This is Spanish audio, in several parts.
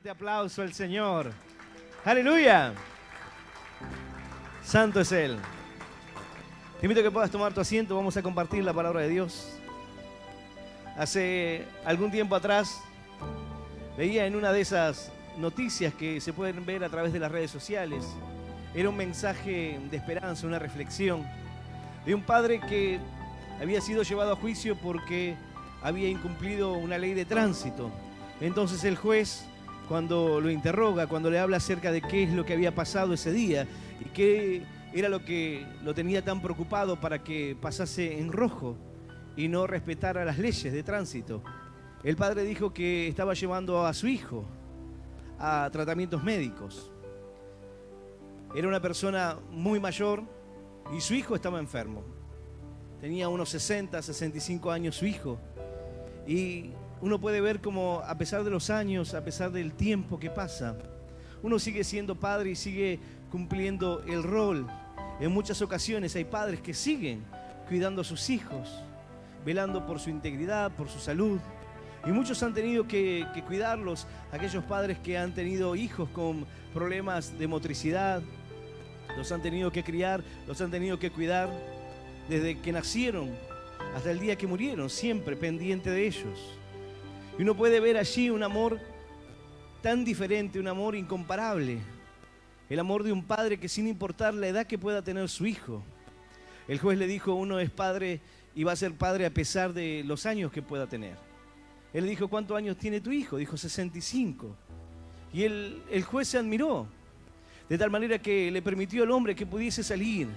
fuerte aplauso al Señor. ¡Aleluya! Santo es Él. Te invito a que puedas tomar tu asiento. Vamos a compartir la palabra de Dios. Hace algún tiempo atrás veía en una de esas noticias que se pueden ver a través de las redes sociales. Era un mensaje de esperanza, una reflexión de un padre que había sido llevado a juicio porque había incumplido una ley de tránsito. Entonces el juez, cuando lo interroga, cuando le habla acerca de qué es lo que había pasado ese día y qué era lo que lo tenía tan preocupado para que pasase en rojo y no respetara las leyes de tránsito, el padre dijo que estaba llevando a su hijo a tratamientos médicos. Era una persona muy mayor y su hijo estaba enfermo. Tenía unos 60, 65 años su hijo. Y uno puede ver como a pesar de los años, a pesar del tiempo que pasa, uno sigue siendo padre y sigue cumpliendo el rol. En muchas ocasiones hay padres que siguen cuidando a sus hijos, velando por su integridad, por su salud. Y muchos han tenido que cuidarlos, aquellos padres que han tenido hijos con problemas de motricidad, los han tenido que criar, los han tenido que cuidar desde que nacieron hasta el día que murieron, siempre pendiente de ellos. Y uno puede ver allí un amor tan diferente, un amor incomparable. El amor de un padre que, sin importar la edad que pueda tener su hijo, el juez le dijo: uno es padre y va a ser padre a pesar de los años que pueda tener. Él le dijo: ¿cuántos años tiene tu hijo? Dijo: 65. Y el juez se admiró, de tal manera que le permitió al hombre que pudiese salir.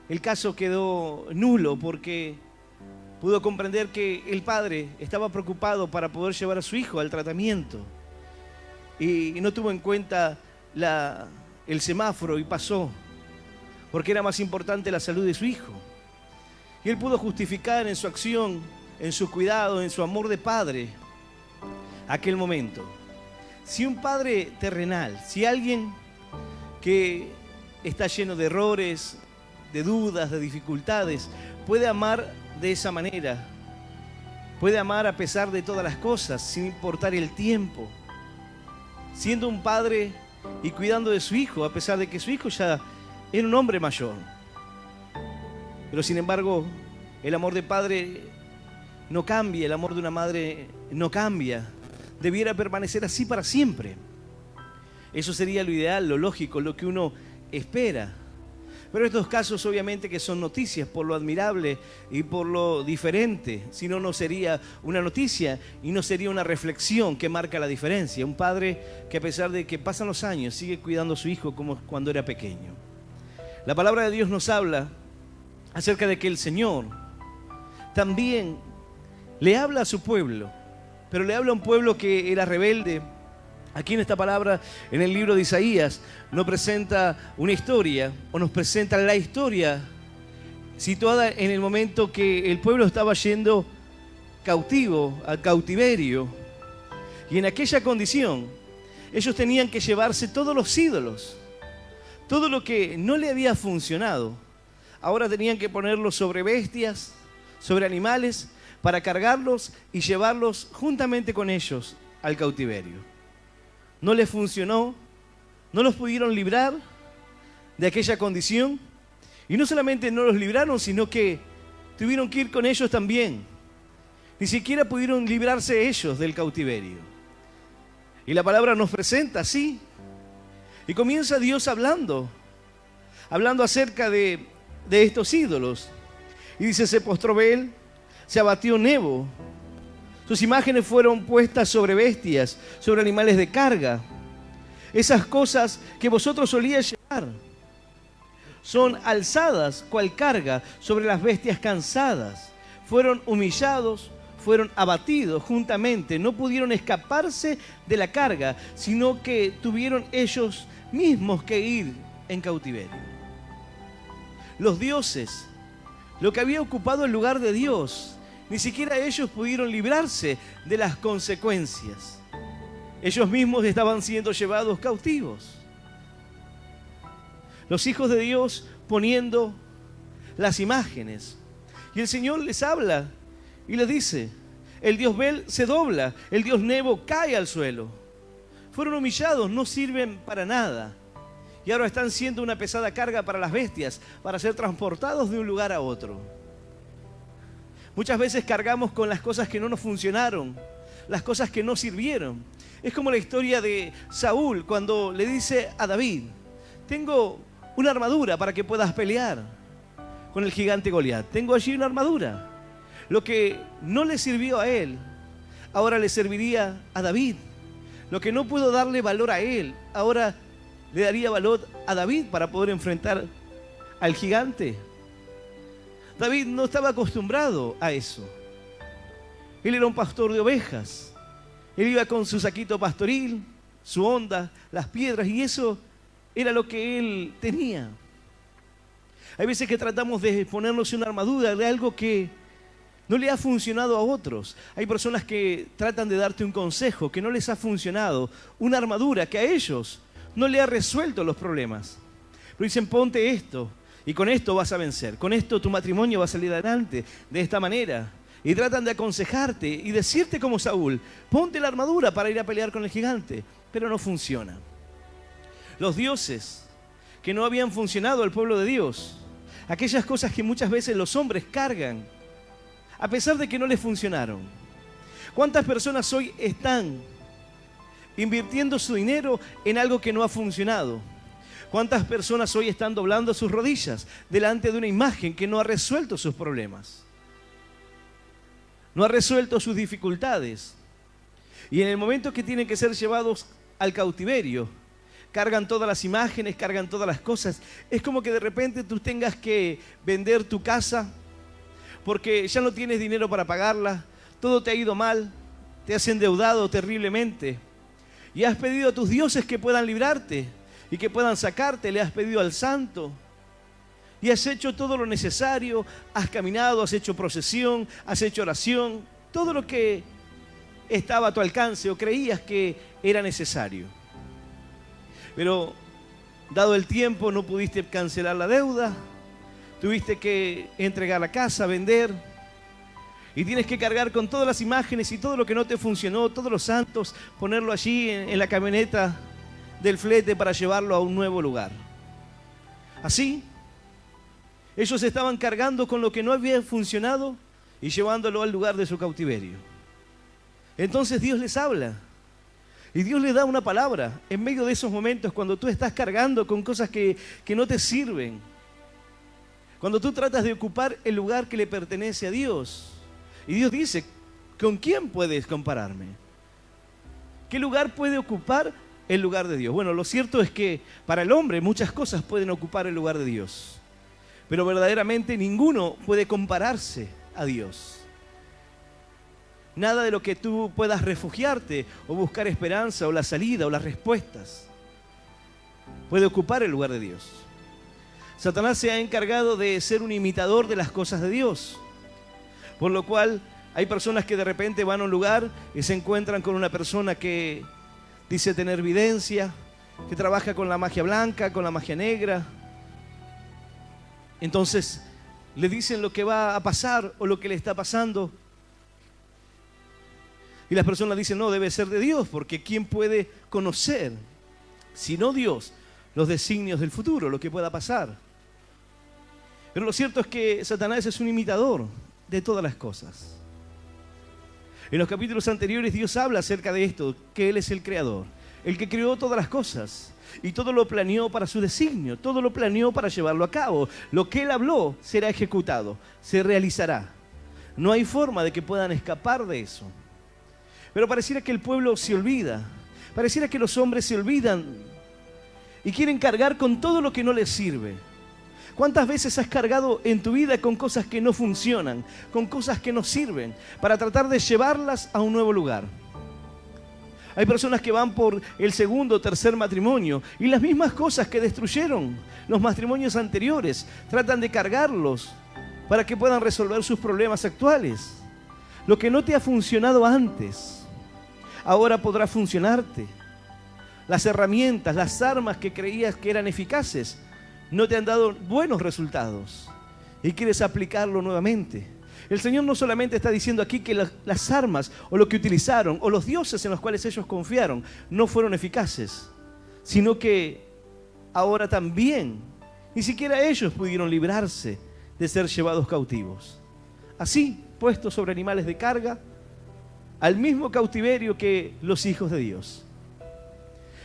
El caso quedó nulo porque pudo comprender que el padre estaba preocupado para poder llevar a su hijo al tratamiento y no tuvo en cuenta el semáforo y pasó, porque era más importante la salud de su hijo. Y él pudo justificar en su acción, en su cuidado, en su amor de padre, aquel momento. Si un padre terrenal, si alguien que está lleno de errores, de dudas, de dificultades, puede amar de esa manera, puede amar a pesar de todas las cosas, sin importar el tiempo, siendo un padre y cuidando de su hijo, a pesar de que su hijo ya era un hombre mayor. Pero sin embargo, el amor de padre no cambia, el amor de una madre no cambia, debiera permanecer así para siempre. Eso sería lo ideal, lo lógico, lo que uno espera. Pero estos casos obviamente que son noticias por lo admirable y por lo diferente. Si no, no sería una noticia y no sería una reflexión que marca la diferencia. Un padre que, a pesar de que pasan los años, sigue cuidando a su hijo como cuando era pequeño. La palabra de Dios nos habla acerca de que el Señor también le habla a su pueblo, pero le habla a un pueblo que era rebelde. Aquí en esta palabra, en el libro de Isaías, nos presenta una historia, o nos presenta la historia situada en el momento que el pueblo estaba yendo cautivo, al cautiverio. Y en aquella condición, ellos tenían que llevarse todos los ídolos, todo lo que no le había funcionado. Ahora tenían que ponerlos sobre bestias, sobre animales, para cargarlos y llevarlos juntamente con ellos al cautiverio. No les funcionó, no los pudieron librar de aquella condición. Y no solamente no los libraron, sino que tuvieron que ir con ellos también. Ni siquiera pudieron librarse ellos del cautiverio. Y la palabra nos presenta así. Y comienza Dios hablando acerca de estos ídolos. Y dice: se postró Bel, se abatió Nebo. Sus imágenes fueron puestas sobre bestias, sobre animales de carga. Esas cosas que vosotros solíais llevar son alzadas cual carga sobre las bestias cansadas. Fueron humillados, fueron abatidos juntamente. No pudieron escaparse de la carga, sino que tuvieron ellos mismos que ir en cautiverio. Los dioses, lo que había ocupado el lugar de Dios, ni siquiera ellos pudieron librarse de las consecuencias. Ellos mismos estaban siendo llevados cautivos. Los hijos de Dios poniendo las imágenes. Y el Señor les habla y les dice: el dios Bel se dobla, el dios Nebo cae al suelo. fueron humillados, no sirven para nada. Y ahora están siendo una pesada carga para las bestias, para ser transportados de un lugar a otro. Muchas veces cargamos con las cosas que no nos funcionaron, las cosas que no sirvieron. Es como la historia de Saúl cuando le dice a David: tengo una armadura para que puedas pelear con el gigante Goliat. Tengo allí una armadura. Lo que no le sirvió a él, ahora le serviría a David. Lo que no pudo darle valor a él, ahora le daría valor a David para poder enfrentar al gigante. David no estaba acostumbrado a eso. Él era un pastor de ovejas. Él iba con su saquito pastoril, su honda, las piedras, y eso era lo que él tenía. Hay veces que tratamos de ponernos una armadura de algo que no le ha funcionado a otros. Hay personas que tratan de darte un consejo que no les ha funcionado, una armadura que a ellos no le ha resuelto los problemas. Pero dicen: ponte esto y con esto vas a vencer. Con esto tu matrimonio va a salir adelante de esta manera. Y tratan de aconsejarte y decirte como Saúl: ponte la armadura para ir a pelear con el gigante. Pero no funciona. Los dioses que no habían funcionado al pueblo de Dios, aquellas cosas que muchas veces los hombres cargan, a pesar de que no les funcionaron. ¿Cuántas personas hoy están invirtiendo su dinero en algo que no ha funcionado? ¿Cuántas personas hoy están doblando sus rodillas delante de una imagen que no ha resuelto sus problemas? No ha resuelto sus dificultades. Y en el momento que tienen que ser llevados al cautiverio, cargan todas las imágenes, cargan todas las cosas. Es como que de repente tú tengas que vender tu casa porque ya no tienes dinero para pagarla, todo te ha ido mal, te has endeudado terriblemente y has pedido a tus dioses que puedan librarte y que puedan sacarte. Le has pedido al santo y has hecho todo lo necesario, has caminado, has hecho procesión, has hecho oración, todo lo que estaba a tu alcance o creías que era necesario. Pero dado el tiempo no pudiste cancelar la deuda, tuviste que entregar la casa, vender, y tienes que cargar con todas las imágenes y todo lo que no te funcionó, todos los santos, ponerlo allí en la camioneta del flete para llevarlo a un nuevo lugar. Así, ellos estaban cargando con lo que no había funcionado y llevándolo al lugar de su cautiverio. Entonces Dios les habla y Dios les da una palabra en medio de esos momentos cuando tú estás cargando con cosas que no te sirven. Cuando tú tratas de ocupar el lugar que le pertenece a Dios. Y Dios dice: ¿con quién puedes compararme? ¿Qué lugar puede ocupar el lugar de Dios? Bueno, lo cierto es que para el hombre muchas cosas pueden ocupar el lugar de Dios. Pero verdaderamente ninguno puede compararse a Dios. Nada de lo que tú puedas refugiarte o buscar esperanza o la salida o las respuestas puede ocupar el lugar de Dios. Satanás se ha encargado de ser un imitador de las cosas de Dios. Por lo cual hay personas que de repente van a un lugar y se encuentran con una persona que dice tener evidencia, que trabaja con la magia blanca, con la magia negra. Entonces le dicen lo que va a pasar o lo que le está pasando. Y las personas dicen: no, debe ser de Dios, porque ¿quién puede conocer, sino Dios, los designios del futuro, lo que pueda pasar? Pero lo cierto es que Satanás es un imitador de todas las cosas. En los capítulos anteriores Dios habla acerca de esto, que Él es el creador, el que creó todas las cosas y todo lo planeó para su designio, todo lo planeó para llevarlo a cabo. Lo que Él habló será ejecutado, se realizará. No hay forma de que puedan escapar de eso. Pero pareciera que el pueblo se olvida, pareciera que los hombres se olvidan y quieren cargar con todo lo que no les sirve. ¿Cuántas veces has cargado en tu vida con cosas que no funcionan, con cosas que no sirven, para tratar de llevarlas a un nuevo lugar? Hay personas que van por el segundo o tercer matrimonio y las mismas cosas que destruyeron los matrimonios anteriores, tratan de cargarlos para que puedan resolver sus problemas actuales. Lo que no te ha funcionado antes, ahora podrá funcionarte. Las herramientas, las armas que creías que eran eficaces, no te han dado buenos resultados y quieres aplicarlo nuevamente. El Señor no solamente está diciendo aquí que las armas o lo que utilizaron o los dioses en los cuales ellos confiaron no fueron eficaces, sino que ahora también ni siquiera ellos pudieron librarse de ser llevados cautivos. Así, puestos sobre animales de carga, al mismo cautiverio que los hijos de Dios.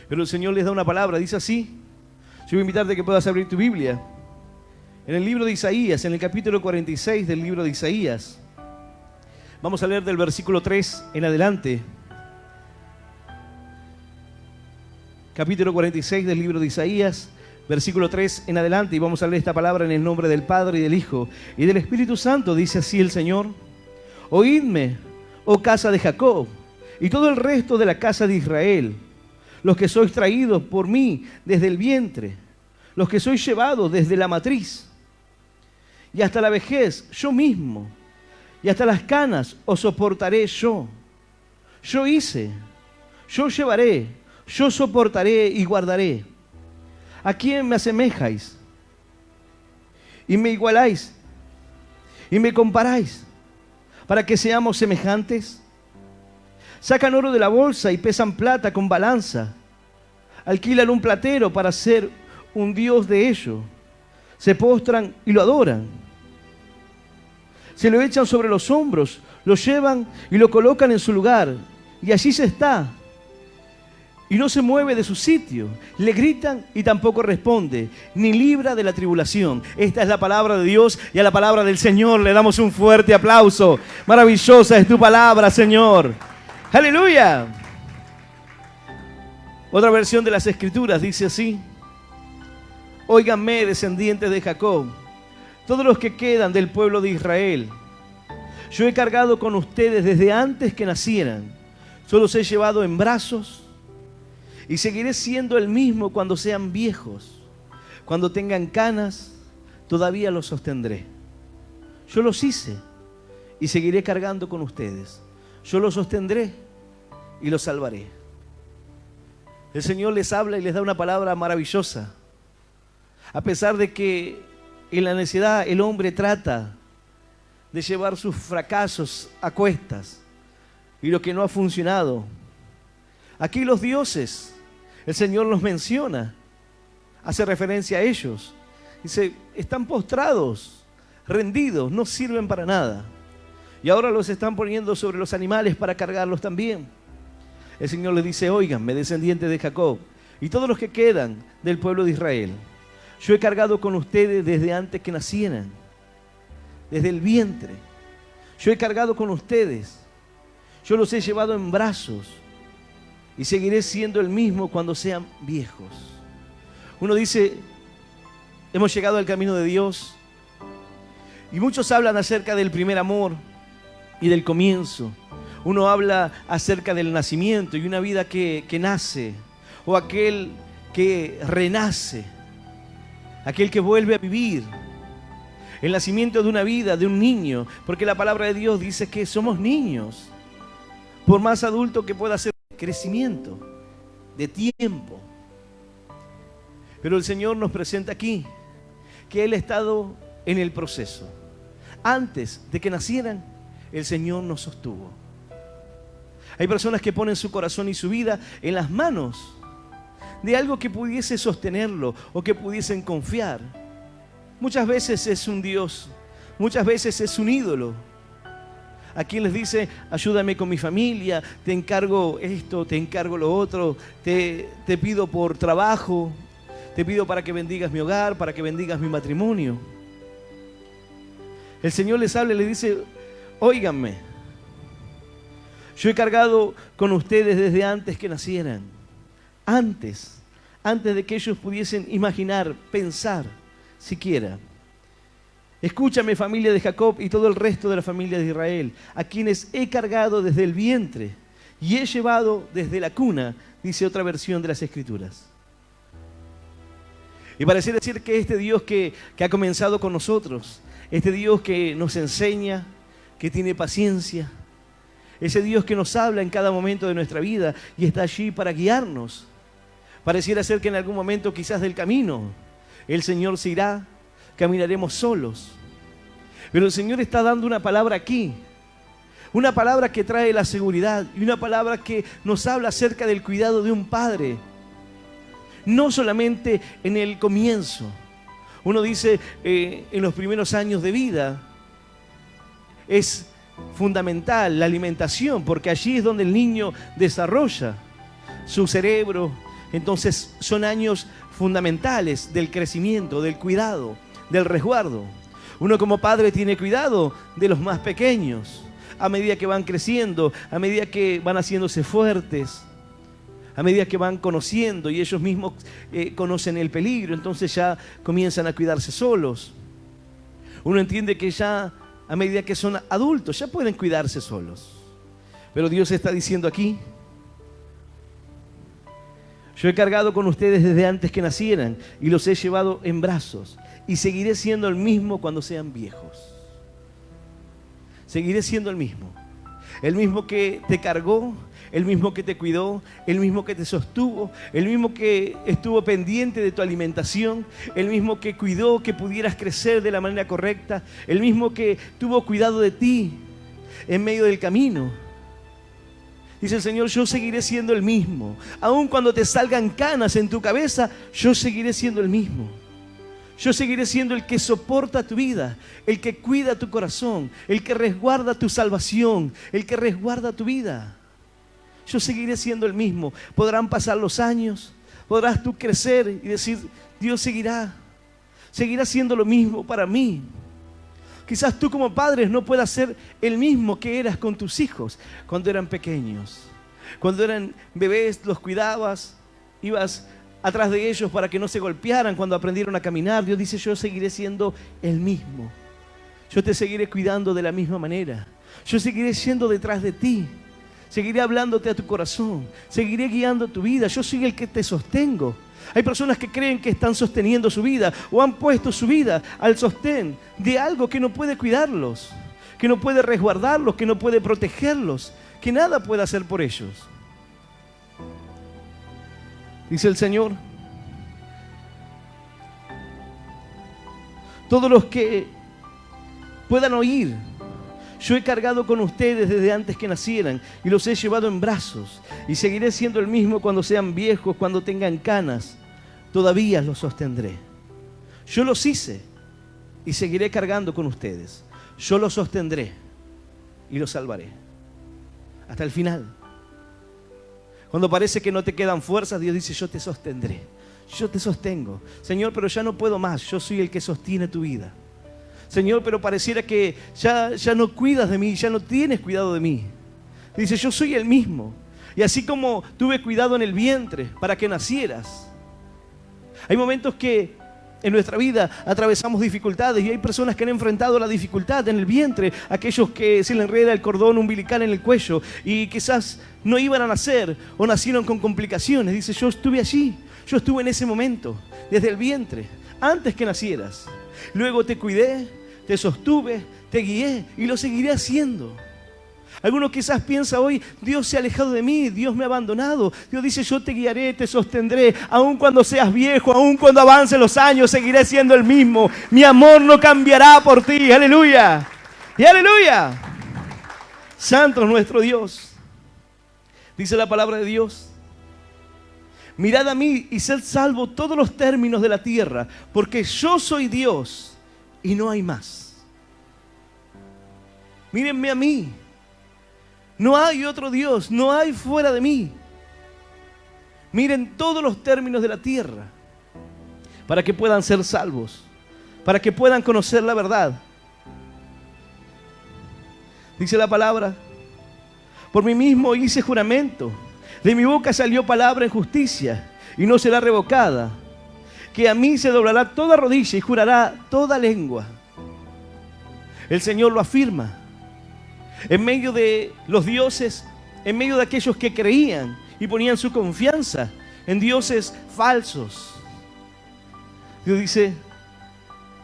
Pero el Señor les da una palabra, dice así. Yo voy a invitarte a que puedas abrir tu Biblia. En el libro de Isaías, en el capítulo 46 del libro de Isaías. Vamos a leer del versículo 3 en adelante. Capítulo 46 del libro de Isaías, versículo 3 en adelante. Y vamos a leer esta palabra en el nombre del Padre y del Hijo y del Espíritu Santo. Dice así el Señor: Oídme, oh casa de Jacob, y todo el resto de la casa de Israel, los que sois traídos por mí desde el vientre, los que sois llevados desde la matriz, y hasta la vejez yo mismo, y hasta las canas os soportaré yo. Yo hice, yo llevaré, yo soportaré y guardaré. ¿A quién me asemejáis? Y me igualáis, y me comparáis, para que seamos semejantes. Sacan oro de la bolsa y pesan plata con balanza. Alquilan un platero para ser un dios de ello. Se postran y lo adoran. Se lo echan sobre los hombros, lo llevan y lo colocan en su lugar. Y allí se está. Y no se mueve de su sitio. Le gritan y tampoco responde, ni libra de la tribulación. Esta es la palabra de Dios, y a la palabra del Señor le damos un fuerte aplauso. Maravillosa es tu palabra, Señor. ¡Aleluya! Otra versión de las Escrituras dice así: Óiganme, descendientes de Jacob, todos los que quedan del pueblo de Israel. Yo he cargado con ustedes desde antes que nacieran. Yo los he llevado en brazos y seguiré siendo el mismo cuando sean viejos. Cuando tengan canas, todavía los sostendré. Yo los hice y seguiré cargando con ustedes. Yo los sostendré y los salvaré. El Señor les habla y les da una palabra maravillosa. A pesar de que en la necedad el hombre trata de llevar sus fracasos a cuestas y lo que no ha funcionado. Aquí los dioses, el Señor los menciona, hace referencia a ellos. Dice, están postrados, rendidos, no sirven para nada. Y ahora los están poniendo sobre los animales para cargarlos también. El Señor les dice, óiganme, descendientes de Jacob, y todos los que quedan del pueblo de Israel. Yo he cargado con ustedes desde antes que nacieran, desde el vientre. Yo he cargado con ustedes. Yo los he llevado en brazos y seguiré siendo el mismo cuando sean viejos. Uno dice, hemos llegado al camino de Dios, y muchos hablan acerca del primer amor y del comienzo. Uno habla acerca del nacimiento y una vida que nace, o aquel que renace, aquel que vuelve a vivir, el nacimiento de una vida, de un niño, porque la palabra de Dios dice que somos niños, por más adulto que pueda ser, crecimiento de tiempo. Pero el Señor nos presenta aquí que Él ha estado en el proceso. Antes de que nacieran, el Señor nos sostuvo. Hay personas que ponen su corazón y su vida en las manos de algo que pudiese sostenerlo o que pudiesen confiar. Muchas veces es un Dios, muchas veces es un ídolo, a quien les dice, ayúdame con mi familia, te encargo esto, te encargo lo otro, te pido por trabajo, te pido para que bendigas mi hogar, para que bendigas mi matrimonio. El Señor les habla y les dice, óiganme, yo he cargado con ustedes desde antes que nacieran, antes de que ellos pudiesen imaginar, pensar siquiera. Escúchame, familia de Jacob y todo el resto de la familia de Israel, a quienes he cargado desde el vientre y he llevado desde la cuna, dice otra versión de las Escrituras. Y parece decir que este Dios que ha comenzado con nosotros, este Dios que nos enseña, que tiene paciencia, ese Dios que nos habla en cada momento de nuestra vida y está allí para guiarnos. Pareciera ser que en algún momento quizás del camino el Señor se irá, caminaremos solos. Pero el Señor está dando una palabra aquí. Una palabra que trae la seguridad y una palabra que nos habla acerca del cuidado de un padre. No solamente en el comienzo. Uno dice en los primeros años de vida es fundamental la alimentación, porque allí es donde el niño desarrolla su cerebro. Entonces son años fundamentales del crecimiento, del cuidado, del resguardo. Uno como padre tiene cuidado de los más pequeños. A medida que van creciendo, a medida que van haciéndose fuertes, a medida que van conociendo y ellos mismos conocen el peligro, entonces ya comienzan a cuidarse solos. Uno entiende que ya a medida que son adultos ya pueden cuidarse solos. Pero Dios está diciendo aquí: yo he cargado con ustedes desde antes que nacieran y los he llevado en brazos y seguiré siendo el mismo cuando sean viejos. Seguiré siendo el mismo que te cargó, el mismo que te cuidó, el mismo que te sostuvo, el mismo que estuvo pendiente de tu alimentación, el mismo que cuidó que pudieras crecer de la manera correcta, el mismo que tuvo cuidado de ti en medio del camino. Dice el Señor: yo seguiré siendo el mismo. Aun cuando te salgan canas en tu cabeza, yo seguiré siendo el mismo. Yo seguiré siendo el que soporta tu vida, el que cuida tu corazón, el que resguarda tu salvación, el que resguarda tu vida. Yo seguiré siendo el mismo. Podrán pasar los años, podrás tú crecer y decir: Dios seguirá siendo lo mismo para mí. Quizás tú como padres no puedas ser el mismo que eras con tus hijos cuando eran pequeños. Cuando eran bebés los cuidabas, ibas atrás de ellos para que no se golpearan cuando aprendieron a caminar. Dios dice: yo seguiré siendo el mismo. Yo te seguiré cuidando de la misma manera. Yo seguiré siendo detrás de ti. Seguiré hablándote a tu corazón. Seguiré guiando tu vida. Yo soy el que te sostengo. Hay personas que creen que están sosteniendo su vida o han puesto su vida al sostén de algo que no puede cuidarlos, que no puede resguardarlos, que no puede protegerlos, que nada puede hacer por ellos. Dice el Señor: todos los que puedan oír, yo he cargado con ustedes desde antes que nacieran y los he llevado en brazos y seguiré siendo el mismo cuando sean viejos, cuando tengan canas, todavía los sostendré. Yo los hice y seguiré cargando con ustedes. Yo los sostendré y los salvaré hasta el final. Cuando parece que no te quedan fuerzas, Dios dice: yo te sostendré, yo te sostengo. Señor, pero ya no puedo más, yo soy el que sostiene tu vida. Señor, pero pareciera que ya no cuidas de mí, ya no tienes cuidado de mí. Dice: yo soy el mismo. Y así como tuve cuidado en el vientre para que nacieras. Hay momentos que en nuestra vida atravesamos dificultades y hay personas que han enfrentado la dificultad en el vientre, aquellos que se le enreda el cordón umbilical en el cuello y quizás no iban a nacer o nacieron con complicaciones. Dice: yo estuve allí, yo estuve en ese momento, desde el vientre, antes que nacieras. Luego te cuidé, te sostuve, te guié y lo seguiré haciendo. Algunos quizás piensan hoy: Dios se ha alejado de mí, Dios me ha abandonado. Dios dice: yo te guiaré, te sostendré. Aun cuando seas viejo, aun cuando avancen los años, seguiré siendo el mismo. Mi amor no cambiará por ti. ¡Aleluya! ¡Y aleluya! Santo es nuestro Dios. Dice la palabra de Dios: mirad a mí y sed salvo todos los términos de la tierra, porque yo soy Dios y no hay más. Mírenme a mí. No hay otro Dios, no hay fuera de mí. Miren todos los términos de la tierra para que puedan ser salvos, para que puedan conocer la verdad. Dice la palabra: por mí mismo hice juramento, de mi boca salió palabra en justicia y no será revocada, que a mí se doblará toda rodilla y jurará toda lengua. El Señor lo afirma. En medio de los dioses, en medio de aquellos que creían y ponían su confianza en dioses falsos, Dios dice: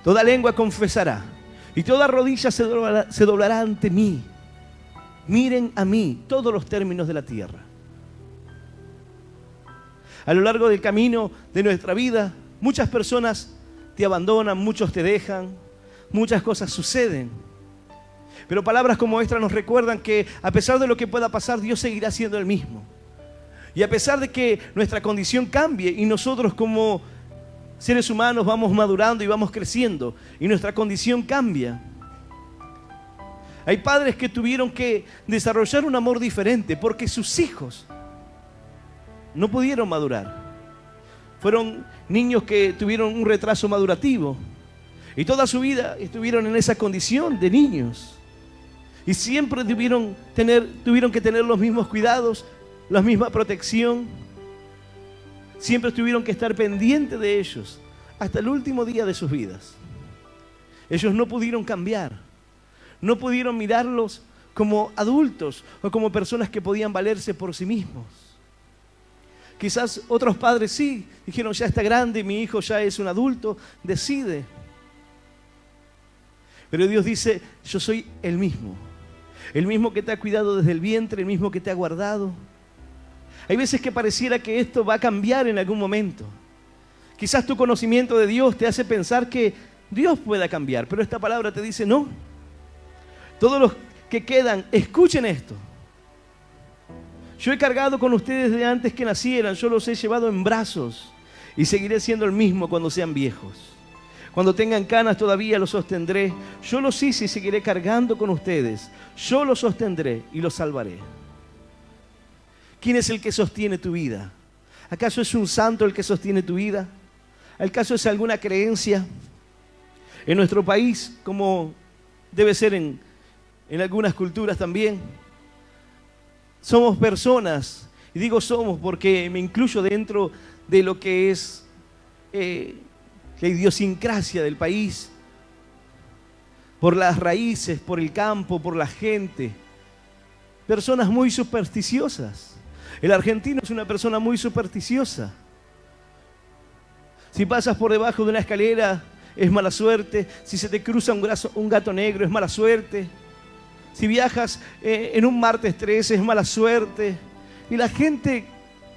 toda lengua confesará y toda rodilla se doblará ante mí. Miren a mí todos los términos de la tierra. A lo largo del camino de nuestra vida, muchas personas te abandonan, muchos te dejan, muchas cosas suceden. Pero palabras como esta nos recuerdan que a pesar de lo que pueda pasar, Dios seguirá siendo el mismo. Y a pesar de que nuestra condición cambie y nosotros como seres humanos vamos madurando y vamos creciendo y nuestra condición cambia, hay padres que tuvieron que desarrollar un amor diferente porque sus hijos no pudieron madurar. Fueron niños que tuvieron un retraso madurativo y toda su vida estuvieron en esa condición de niños. Y siempre tuvieron que tener los mismos cuidados, la misma protección. Siempre tuvieron que estar pendientes de ellos hasta el último día de sus vidas. Ellos no pudieron cambiar. No pudieron mirarlos como adultos o como personas que podían valerse por sí mismos. Quizás otros padres sí, dijeron ya está grande, mi hijo ya es un adulto, decide. Pero Dios dice, yo soy el mismo que te ha cuidado desde el vientre, el mismo que te ha guardado. Hay veces que pareciera que esto va a cambiar en algún momento. Quizás tu conocimiento de Dios te hace pensar que Dios pueda cambiar, pero esta palabra te dice no. Todos los que quedan, escuchen esto. Yo he cargado con ustedes desde antes que nacieran, yo los he llevado en brazos y seguiré siendo el mismo cuando sean viejos. Cuando tengan canas todavía los sostendré. Yo los hice y seguiré cargando con ustedes. Yo los sostendré y los salvaré. ¿Quién es el que sostiene tu vida? ¿Acaso es un santo el que sostiene tu vida? ¿Acaso es alguna creencia? En nuestro país, como debe ser en algunas culturas también, somos personas, y digo somos porque me incluyo dentro de lo que es la idiosincrasia del país, por las raíces, por el campo, por la gente, personas muy supersticiosas. El argentino es una persona muy supersticiosa. Si pasas por debajo de una escalera, es mala suerte. Si se te cruza un gato negro, es mala suerte. Si viajas en un martes 13, es mala suerte. Y la gente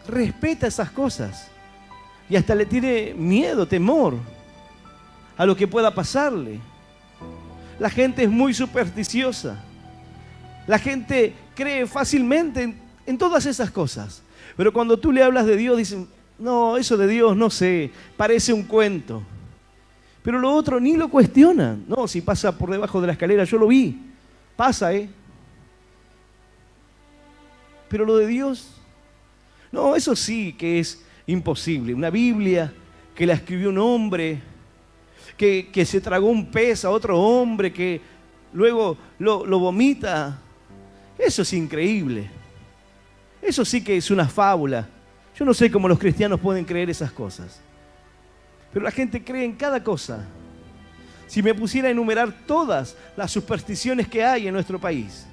respeta esas cosas. Y hasta le tiene miedo, temor a lo que pueda pasarle. La gente es muy supersticiosa. La gente cree fácilmente en todas esas cosas. Pero cuando tú le hablas de Dios, dicen, no, eso de Dios, no sé, parece un cuento. Pero lo otro ni lo cuestionan. No, si pasa por debajo de la escalera, yo lo vi. Pasa, Pero lo de Dios, no, eso sí que es imposible. Una Biblia que la escribió un hombre, que se tragó un pez a otro hombre, que luego lo vomita. Eso es increíble. Eso sí que es una fábula. Yo no sé cómo los cristianos pueden creer esas cosas. Pero la gente cree en cada cosa. Si me pusiera a enumerar todas las supersticiones que hay en nuestro país,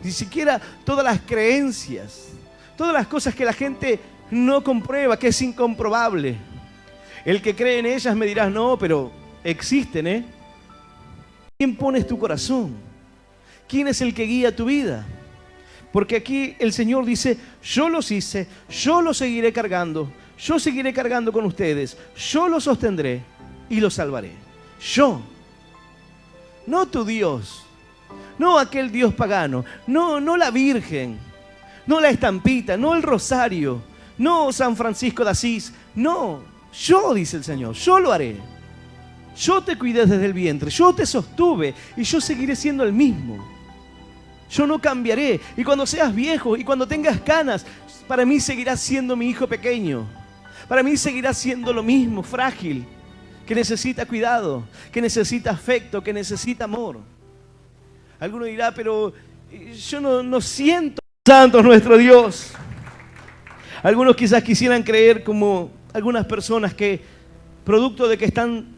ni siquiera todas las creencias, todas las cosas que la gente no comprueba, que es incomprobable. El que cree en ellas me dirás, no, pero existen, ¿Quién pones tu corazón? ¿Quién es el que guía tu vida? Porque aquí el Señor dice, yo los hice, yo los seguiré cargando, yo seguiré cargando con ustedes, yo los sostendré y los salvaré. Yo, no tu Dios, no aquel Dios pagano, no la Virgen, no la estampita, no el rosario, no San Francisco de Asís, no, yo, dice el Señor, yo lo haré. Yo te cuidé desde el vientre, yo te sostuve y yo seguiré siendo el mismo. Yo no cambiaré. Y cuando seas viejo y cuando tengas canas, para mí seguirás siendo mi hijo pequeño. Para mí seguirás siendo lo mismo, frágil, que necesita cuidado, que necesita afecto, que necesita amor. Alguno dirá, pero yo no siento santo nuestro Dios. Algunos quizás quisieran creer como algunas personas que, producto de que están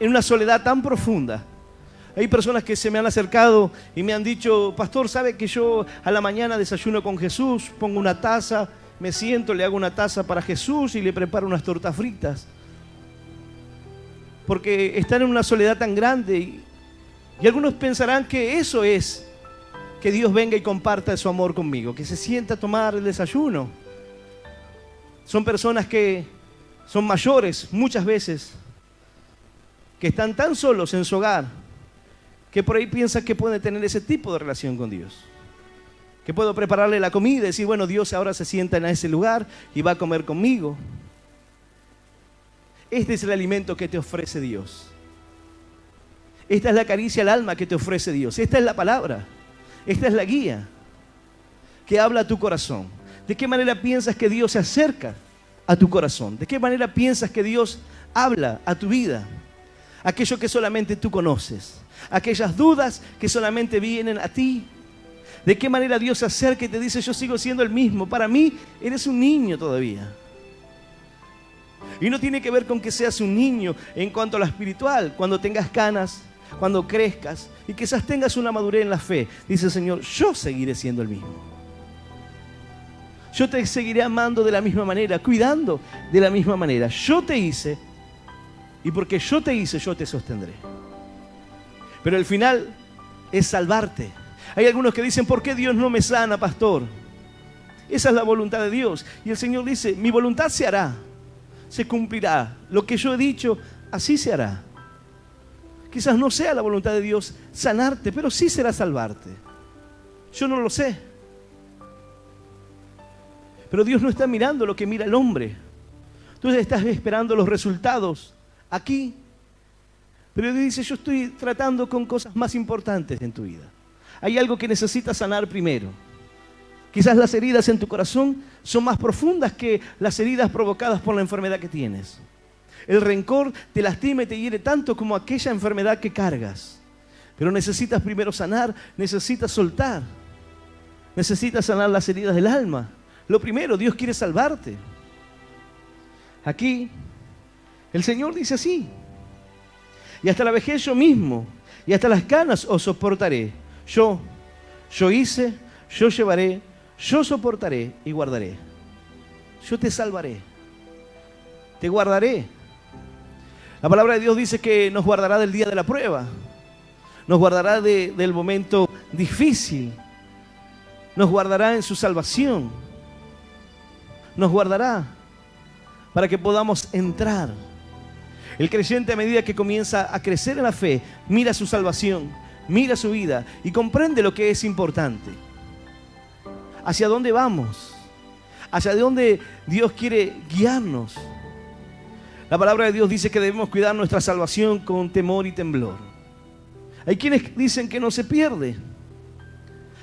en una soledad tan profunda, hay personas que se me han acercado y me han dicho, pastor, ¿sabe que yo a la mañana desayuno con Jesús? Pongo una taza, me siento, le hago una taza para Jesús y le preparo unas tortas fritas. Porque están en una soledad tan grande y algunos pensarán que eso es que Dios venga y comparta su amor conmigo, que se sienta a tomar el desayuno. Son personas que son mayores muchas veces, que están tan solos en su hogar que por ahí piensan que pueden tener ese tipo de relación con Dios. Que puedo prepararle la comida y decir, bueno, Dios ahora se sienta en ese lugar y va a comer conmigo. Este es el alimento que te ofrece Dios. Esta es la caricia al alma que te ofrece Dios. Esta es la palabra. Esta es la guía que habla a tu corazón. ¿De qué manera piensas que Dios se acerca a tu corazón? ¿De qué manera piensas que Dios habla a tu vida? Aquello que solamente tú conoces. Aquellas dudas que solamente vienen a ti. ¿De qué manera Dios se acerca y te dice, yo sigo siendo el mismo? Para mí, eres un niño todavía. Y no tiene que ver con que seas un niño en cuanto a lo espiritual. Cuando tengas canas, cuando crezcas y quizás tengas una madurez en la fe, dice el Señor, yo seguiré siendo el mismo. Yo te seguiré amando de la misma manera, cuidando de la misma manera. Yo te hice y porque yo te hice, yo te sostendré. Pero el final es salvarte. Hay algunos que dicen, ¿por qué Dios no me sana, pastor? Esa es la voluntad de Dios. Y el Señor dice, mi voluntad se hará, se cumplirá. Lo que yo he dicho, así se hará. Quizás no sea la voluntad de Dios sanarte, pero sí será salvarte. Yo no lo sé. Pero Dios no está mirando lo que mira el hombre. Tú estás esperando los resultados aquí. Pero Dios dice, yo estoy tratando con cosas más importantes en tu vida. Hay algo que necesitas sanar primero. Quizás las heridas en tu corazón son más profundas que las heridas provocadas por la enfermedad que tienes. El rencor te lastima y te hiere tanto como aquella enfermedad que cargas. Pero necesitas primero sanar, necesitas soltar. Necesitas sanar las heridas del alma. Lo primero, Dios quiere salvarte. Aquí, el Señor dice así. Y hasta la vejez yo mismo, y hasta las canas os soportaré. Yo hice, yo llevaré, yo soportaré y guardaré. Yo te salvaré, te guardaré. La palabra de Dios dice que nos guardará del día de la prueba, nos guardará del momento difícil, nos guardará en su salvación, nos guardará para que podamos entrar. El creyente, a medida que comienza a crecer en la fe, mira su salvación, mira su vida y comprende lo que es importante. ¿Hacia dónde vamos? ¿Hacia dónde Dios quiere guiarnos? La palabra de Dios dice que debemos cuidar nuestra salvación con temor y temblor. Hay quienes dicen que no se pierde.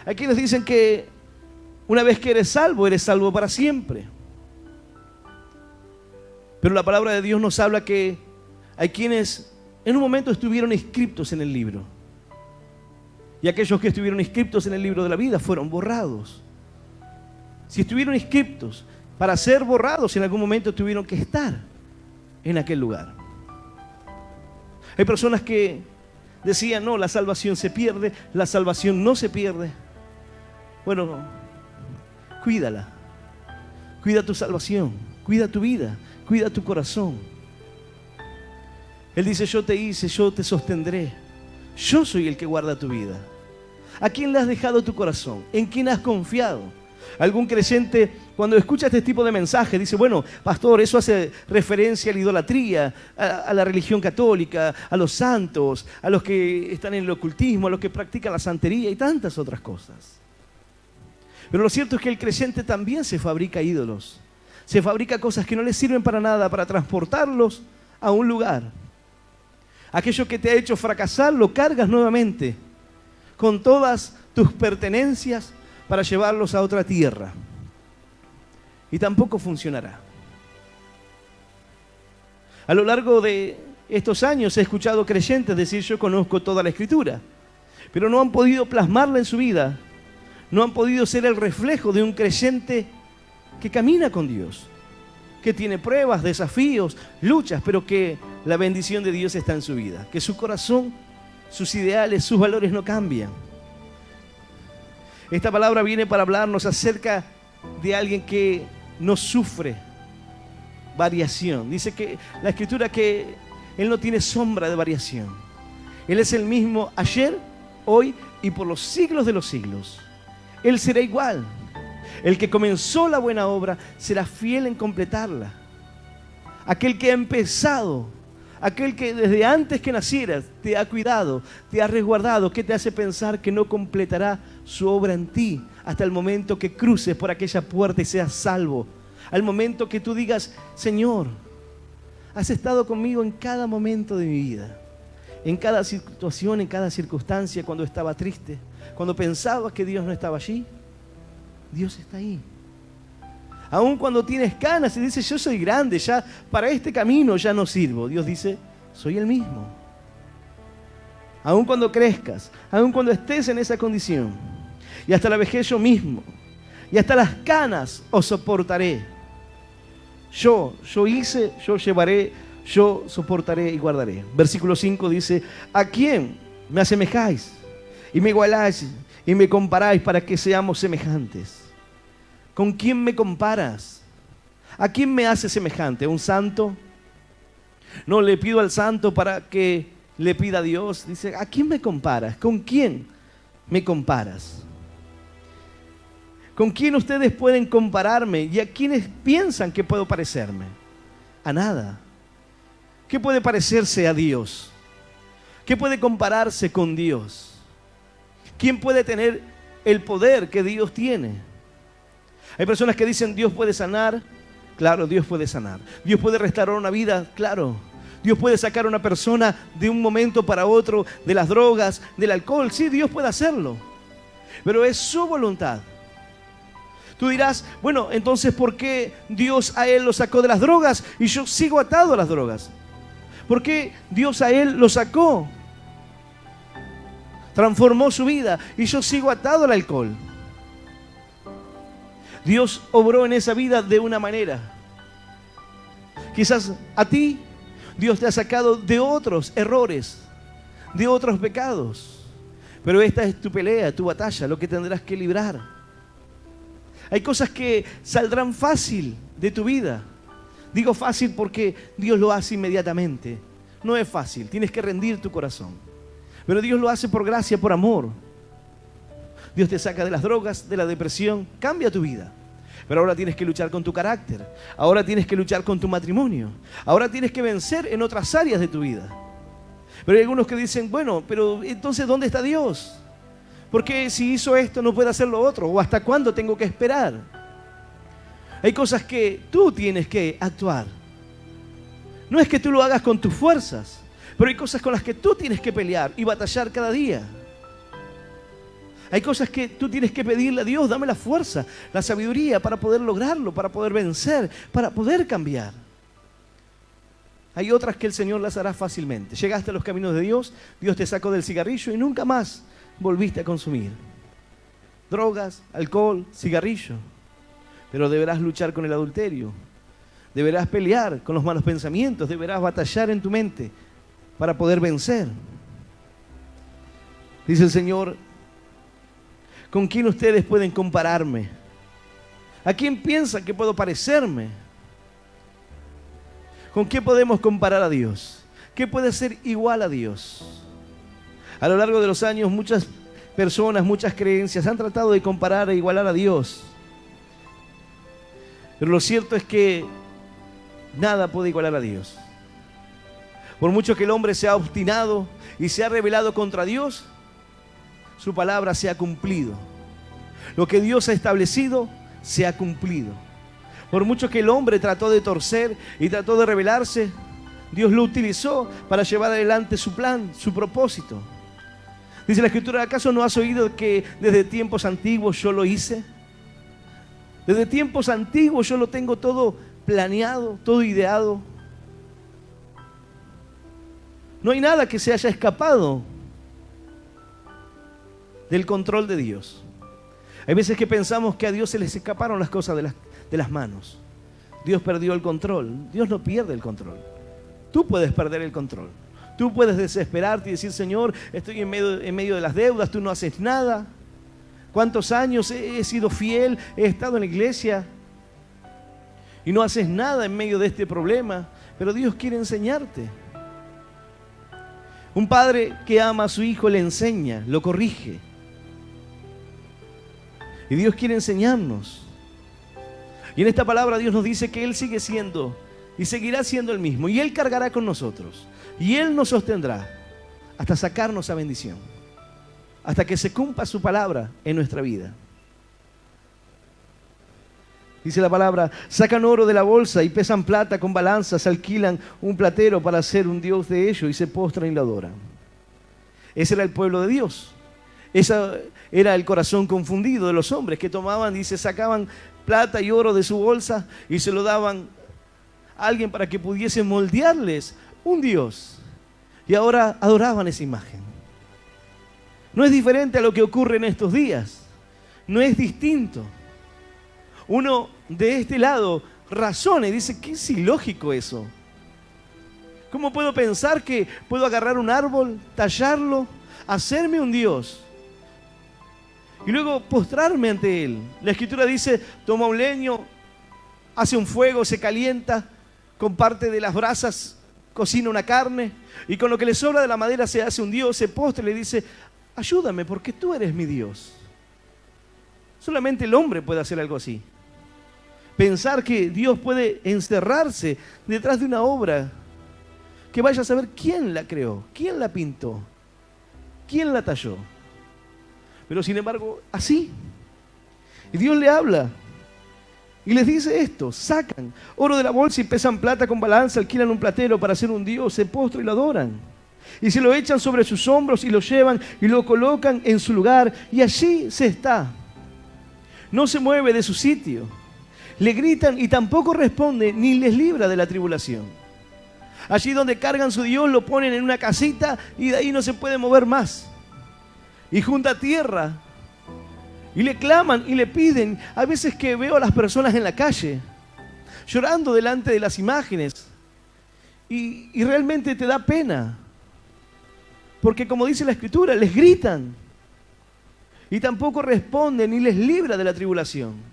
Hay quienes dicen que una vez que eres salvo para siempre. Pero la palabra de Dios nos habla que hay quienes en un momento estuvieron inscritos en el libro. Y aquellos que estuvieron inscritos en el libro de la vida fueron borrados. Si estuvieron inscritos, para ser borrados en algún momento tuvieron que estar en aquel lugar. Hay personas que decían, no, la salvación se pierde, la salvación no se pierde. Bueno, cuídala. Cuida tu salvación, cuida tu vida, cuida tu corazón. Él dice, yo te hice, yo te sostendré. Yo soy el que guarda tu vida. ¿A quién le has dejado tu corazón? ¿En quién has confiado? Algún creyente, cuando escucha este tipo de mensaje, dice, bueno, pastor, eso hace referencia a la idolatría, a la religión católica, a los santos, a los que están en el ocultismo, a los que practican la santería y tantas otras cosas. Pero lo cierto es que el creyente también se fabrica ídolos. Se fabrica cosas que no le sirven para nada, para transportarlos a un lugar. Aquello que te ha hecho fracasar, lo cargas nuevamente con todas tus pertenencias para llevarlos a otra tierra. Y tampoco funcionará. A lo largo de estos años he escuchado creyentes decir, yo conozco toda la Escritura, pero no han podido plasmarla en su vida. No han podido ser el reflejo de un creyente que camina con Dios, que tiene pruebas, desafíos, luchas, pero que la bendición de Dios está en su vida, que su corazón, sus ideales, sus valores no cambian. Esta palabra viene para hablarnos acerca de alguien que no sufre variación. Dice que la Escritura que Él no tiene sombra de variación. Él es el mismo ayer, hoy y por los siglos de los siglos. Él será igual. El que comenzó la buena obra será fiel en completarla. Aquel que ha empezado Aquel que desde antes que nacieras te ha cuidado, te ha resguardado, que te hace pensar que no completará su obra en ti hasta el momento que cruces por aquella puerta y seas salvo. Al momento que tú digas, Señor, has estado conmigo en cada momento de mi vida, en cada situación, en cada circunstancia, cuando estaba triste, cuando pensaba que Dios no estaba allí, Dios está ahí. Aun cuando tienes canas y dices, yo soy grande, ya para este camino ya no sirvo. Dios dice, soy el mismo. Aun cuando crezcas, aun cuando estés en esa condición, y hasta la vejez yo mismo, y hasta las canas os soportaré. Yo hice, yo llevaré, yo soportaré y guardaré. Versículo 5 dice, ¿a quién me asemejáis? Y me igualáis y me comparáis para que seamos semejantes. ¿Con quién me comparas? ¿A quién me hace semejante? ¿Un santo? No le pido al santo para que le pida a Dios. Dice, ¿a quién me comparas? ¿Con quién me comparas? ¿Con quién ustedes pueden compararme? ¿Y a quiénes piensan que puedo parecerme? A nada. ¿Qué puede parecerse a Dios? ¿Qué puede compararse con Dios? ¿Quién puede tener el poder que Dios tiene? Hay personas que dicen, Dios puede sanar. Claro, Dios puede sanar. Dios puede restaurar una vida. Claro. Dios puede sacar a una persona de un momento para otro, de las drogas, del alcohol. Sí, Dios puede hacerlo. Pero es su voluntad. Tú dirás, bueno, entonces, ¿por qué Dios a él lo sacó de las drogas y yo sigo atado a las drogas? ¿Por qué Dios a él lo sacó? Transformó su vida y yo sigo atado al alcohol. Dios obró en esa vida de una manera. Quizás a ti Dios te ha sacado de otros errores, de otros pecados. Pero esta es tu pelea, tu batalla, lo que tendrás que librar. Hay cosas que saldrán fácil de tu vida. Digo fácil porque Dios lo hace inmediatamente. No es fácil, tienes que rendir tu corazón. Pero Dios lo hace por gracia, por amor. Dios te saca de las drogas, de la depresión, cambia tu vida. Pero ahora tienes que luchar con tu carácter. Ahora tienes que luchar con tu matrimonio. Ahora tienes que vencer en otras áreas de tu vida. Pero hay algunos que dicen, bueno, pero entonces ¿dónde está Dios? Porque si hizo esto no puede hacer lo otro. ¿O hasta cuándo tengo que esperar? Hay cosas que tú tienes que actuar. No es que tú lo hagas con tus fuerzas, pero hay cosas con las que tú tienes que pelear y batallar cada día. Hay cosas que tú tienes que pedirle a Dios, dame la fuerza, la sabiduría para poder lograrlo, para poder vencer, para poder cambiar. Hay otras que el Señor las hará fácilmente. Llegaste a los caminos de Dios, Dios te sacó del cigarrillo y nunca más volviste a consumir. Drogas, alcohol, cigarrillo. Pero deberás luchar con el adulterio. Deberás pelear con los malos pensamientos, deberás batallar en tu mente para poder vencer. Dice el Señor, ¿con quién ustedes pueden compararme? ¿A quién piensan que puedo parecerme? ¿Con qué podemos comparar a Dios? ¿Qué puede ser igual a Dios? A lo largo de los años, muchas personas, muchas creencias han tratado de comparar e igualar a Dios. Pero lo cierto es que nada puede igualar a Dios. Por mucho que el hombre se ha obstinado y se ha rebelado contra Dios, su palabra se ha cumplido. Lo que Dios ha establecido se ha cumplido. Por mucho que el hombre trató de torcer y trató de rebelarse, Dios lo utilizó para llevar adelante su plan, su propósito. Dice la Escritura, ¿acaso no has oído que desde tiempos antiguos yo lo hice? Desde tiempos antiguos yo lo tengo todo planeado, todo ideado. No hay nada que se haya escapado del control de Dios. Hay veces que pensamos que a Dios se les escaparon las cosas de las manos. Dios perdió el control. Dios no pierde el control. Tú puedes perder el control. Tú puedes desesperarte y decir, Señor, estoy en medio de las deudas, tú no haces nada. ¿Cuántos años he sido fiel? He estado en la iglesia y no haces nada en medio de este problema. Pero Dios quiere enseñarte. Un padre que ama a su hijo le enseña, lo corrige. Y Dios quiere enseñarnos. Y en esta palabra Dios nos dice que Él sigue siendo y seguirá siendo el mismo. Y Él cargará con nosotros. Y Él nos sostendrá hasta sacarnos a bendición, hasta que se cumpla su palabra en nuestra vida. Dice la palabra, sacan oro de la bolsa y pesan plata con balanzas, alquilan un platero para hacer un dios de ellos y se postran y lo adoran. Ese era el pueblo de Dios. Ese era el corazón confundido de los hombres que tomaban, dice, sacaban plata y oro de su bolsa y se lo daban a alguien para que pudiese moldearles un dios. Y ahora adoraban esa imagen. No es diferente a lo que ocurre en estos días. No es distinto. Uno de este lado razona y dice, ¿qué es ilógico eso? ¿Cómo puedo pensar que puedo agarrar un árbol, tallarlo, hacerme un dios y luego postrarme ante él? La Escritura dice, toma un leño, hace un fuego, se calienta, con parte de las brasas cocina una carne y con lo que le sobra de la madera se hace un dios, se postra y le dice, ayúdame porque tú eres mi Dios. Solamente el hombre puede hacer algo así. Pensar que Dios puede encerrarse detrás de una obra que vaya a saber quién la creó, quién la pintó, quién la talló. Pero sin embargo, así. Y Dios le habla y les dice esto, sacan oro de la bolsa y pesan plata con balanza, alquilan un platero para hacer un dios, se postran y lo adoran. Y se lo echan sobre sus hombros y lo llevan y lo colocan en su lugar y allí se está. No se mueve de su sitio. Le gritan y tampoco responde ni les libra de la tribulación. Allí donde cargan su Dios lo ponen en una casita y de ahí no se puede mover más. Y junta tierra y le claman y le piden. Hay veces que veo a las personas en la calle llorando delante de las imágenes y realmente te da pena. Porque como dice la Escritura, les gritan y tampoco responden ni les libra de la tribulación.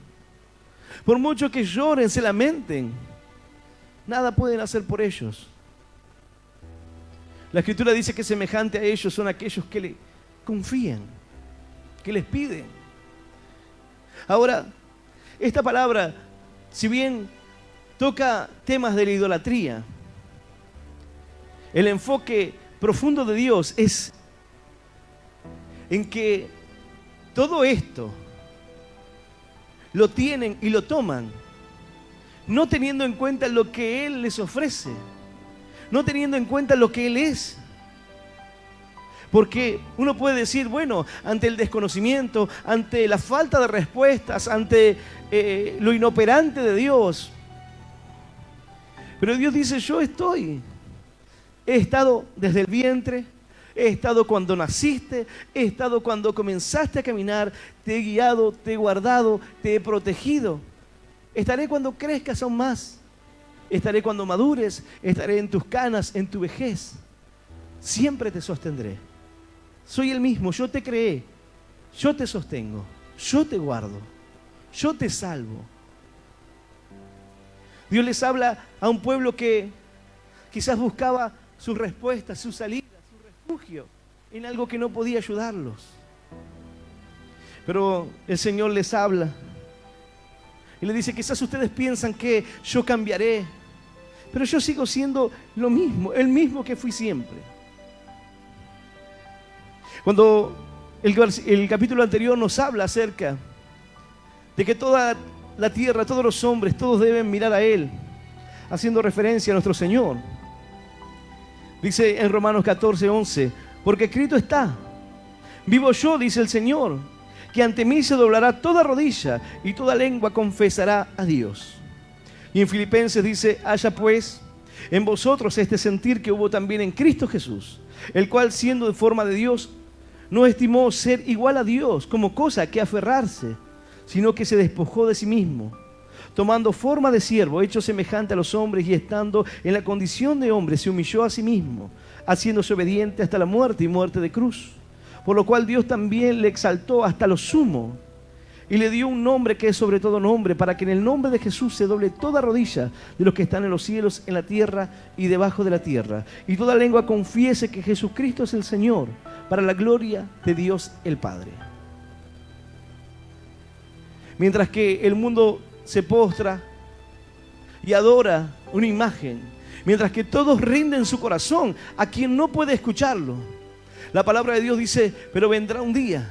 Por mucho que lloren, se lamenten, nada pueden hacer por ellos. La Escritura dice que semejante a ellos son aquellos que le confían, que les piden. Ahora, esta palabra, si bien toca temas de la idolatría, el enfoque profundo de Dios es en que todo esto lo tienen y lo toman, no teniendo en cuenta lo que Él les ofrece, no teniendo en cuenta lo que Él es. Porque uno puede decir, bueno, ante el desconocimiento, ante la falta de respuestas, ante lo inoperante de Dios. Pero Dios dice, yo estoy. He estado desde el vientre, he estado cuando naciste, he estado cuando comenzaste a caminar, te he guiado, te he guardado, te he protegido. Estaré cuando crezcas aún más. Estaré cuando madures, estaré en tus canas, en tu vejez. Siempre te sostendré. Soy el mismo, yo te creé, yo te sostengo, yo te guardo, yo te salvo. Dios les habla a un pueblo que quizás buscaba sus respuestas, su salida, su refugio en algo que no podía ayudarlos. Pero el Señor les habla y le dice, quizás ustedes piensan que yo cambiaré, pero yo sigo siendo lo mismo, el mismo que fui siempre. Cuando el capítulo anterior nos habla acerca de que toda la tierra, todos los hombres, todos deben mirar a Él, haciendo referencia a nuestro Señor. Dice en Romanos 14:11, porque escrito está, vivo yo, dice el Señor, que ante mí se doblará toda rodilla y toda lengua confesará a Dios. Y en Filipenses dice, haya pues en vosotros este sentir que hubo también en Cristo Jesús, el cual siendo de forma de Dios, no estimó ser igual a Dios como cosa que aferrarse, sino que se despojó de sí mismo, tomando forma de siervo, hecho semejante a los hombres y estando en la condición de hombre, se humilló a sí mismo, haciéndose obediente hasta la muerte y muerte de cruz. Por lo cual Dios también le exaltó hasta lo sumo y le dio un nombre que es sobre todo nombre, para que en el nombre de Jesús se doble toda rodilla de los que están en los cielos, en la tierra y debajo de la tierra, y toda lengua confiese que Jesucristo es el Señor, para la gloria de Dios el Padre. Mientras que el mundo se postra y adora una imagen, Mientras que todos rinden su corazón a quien no puede escucharlo. La palabra de Dios dice, pero vendrá un día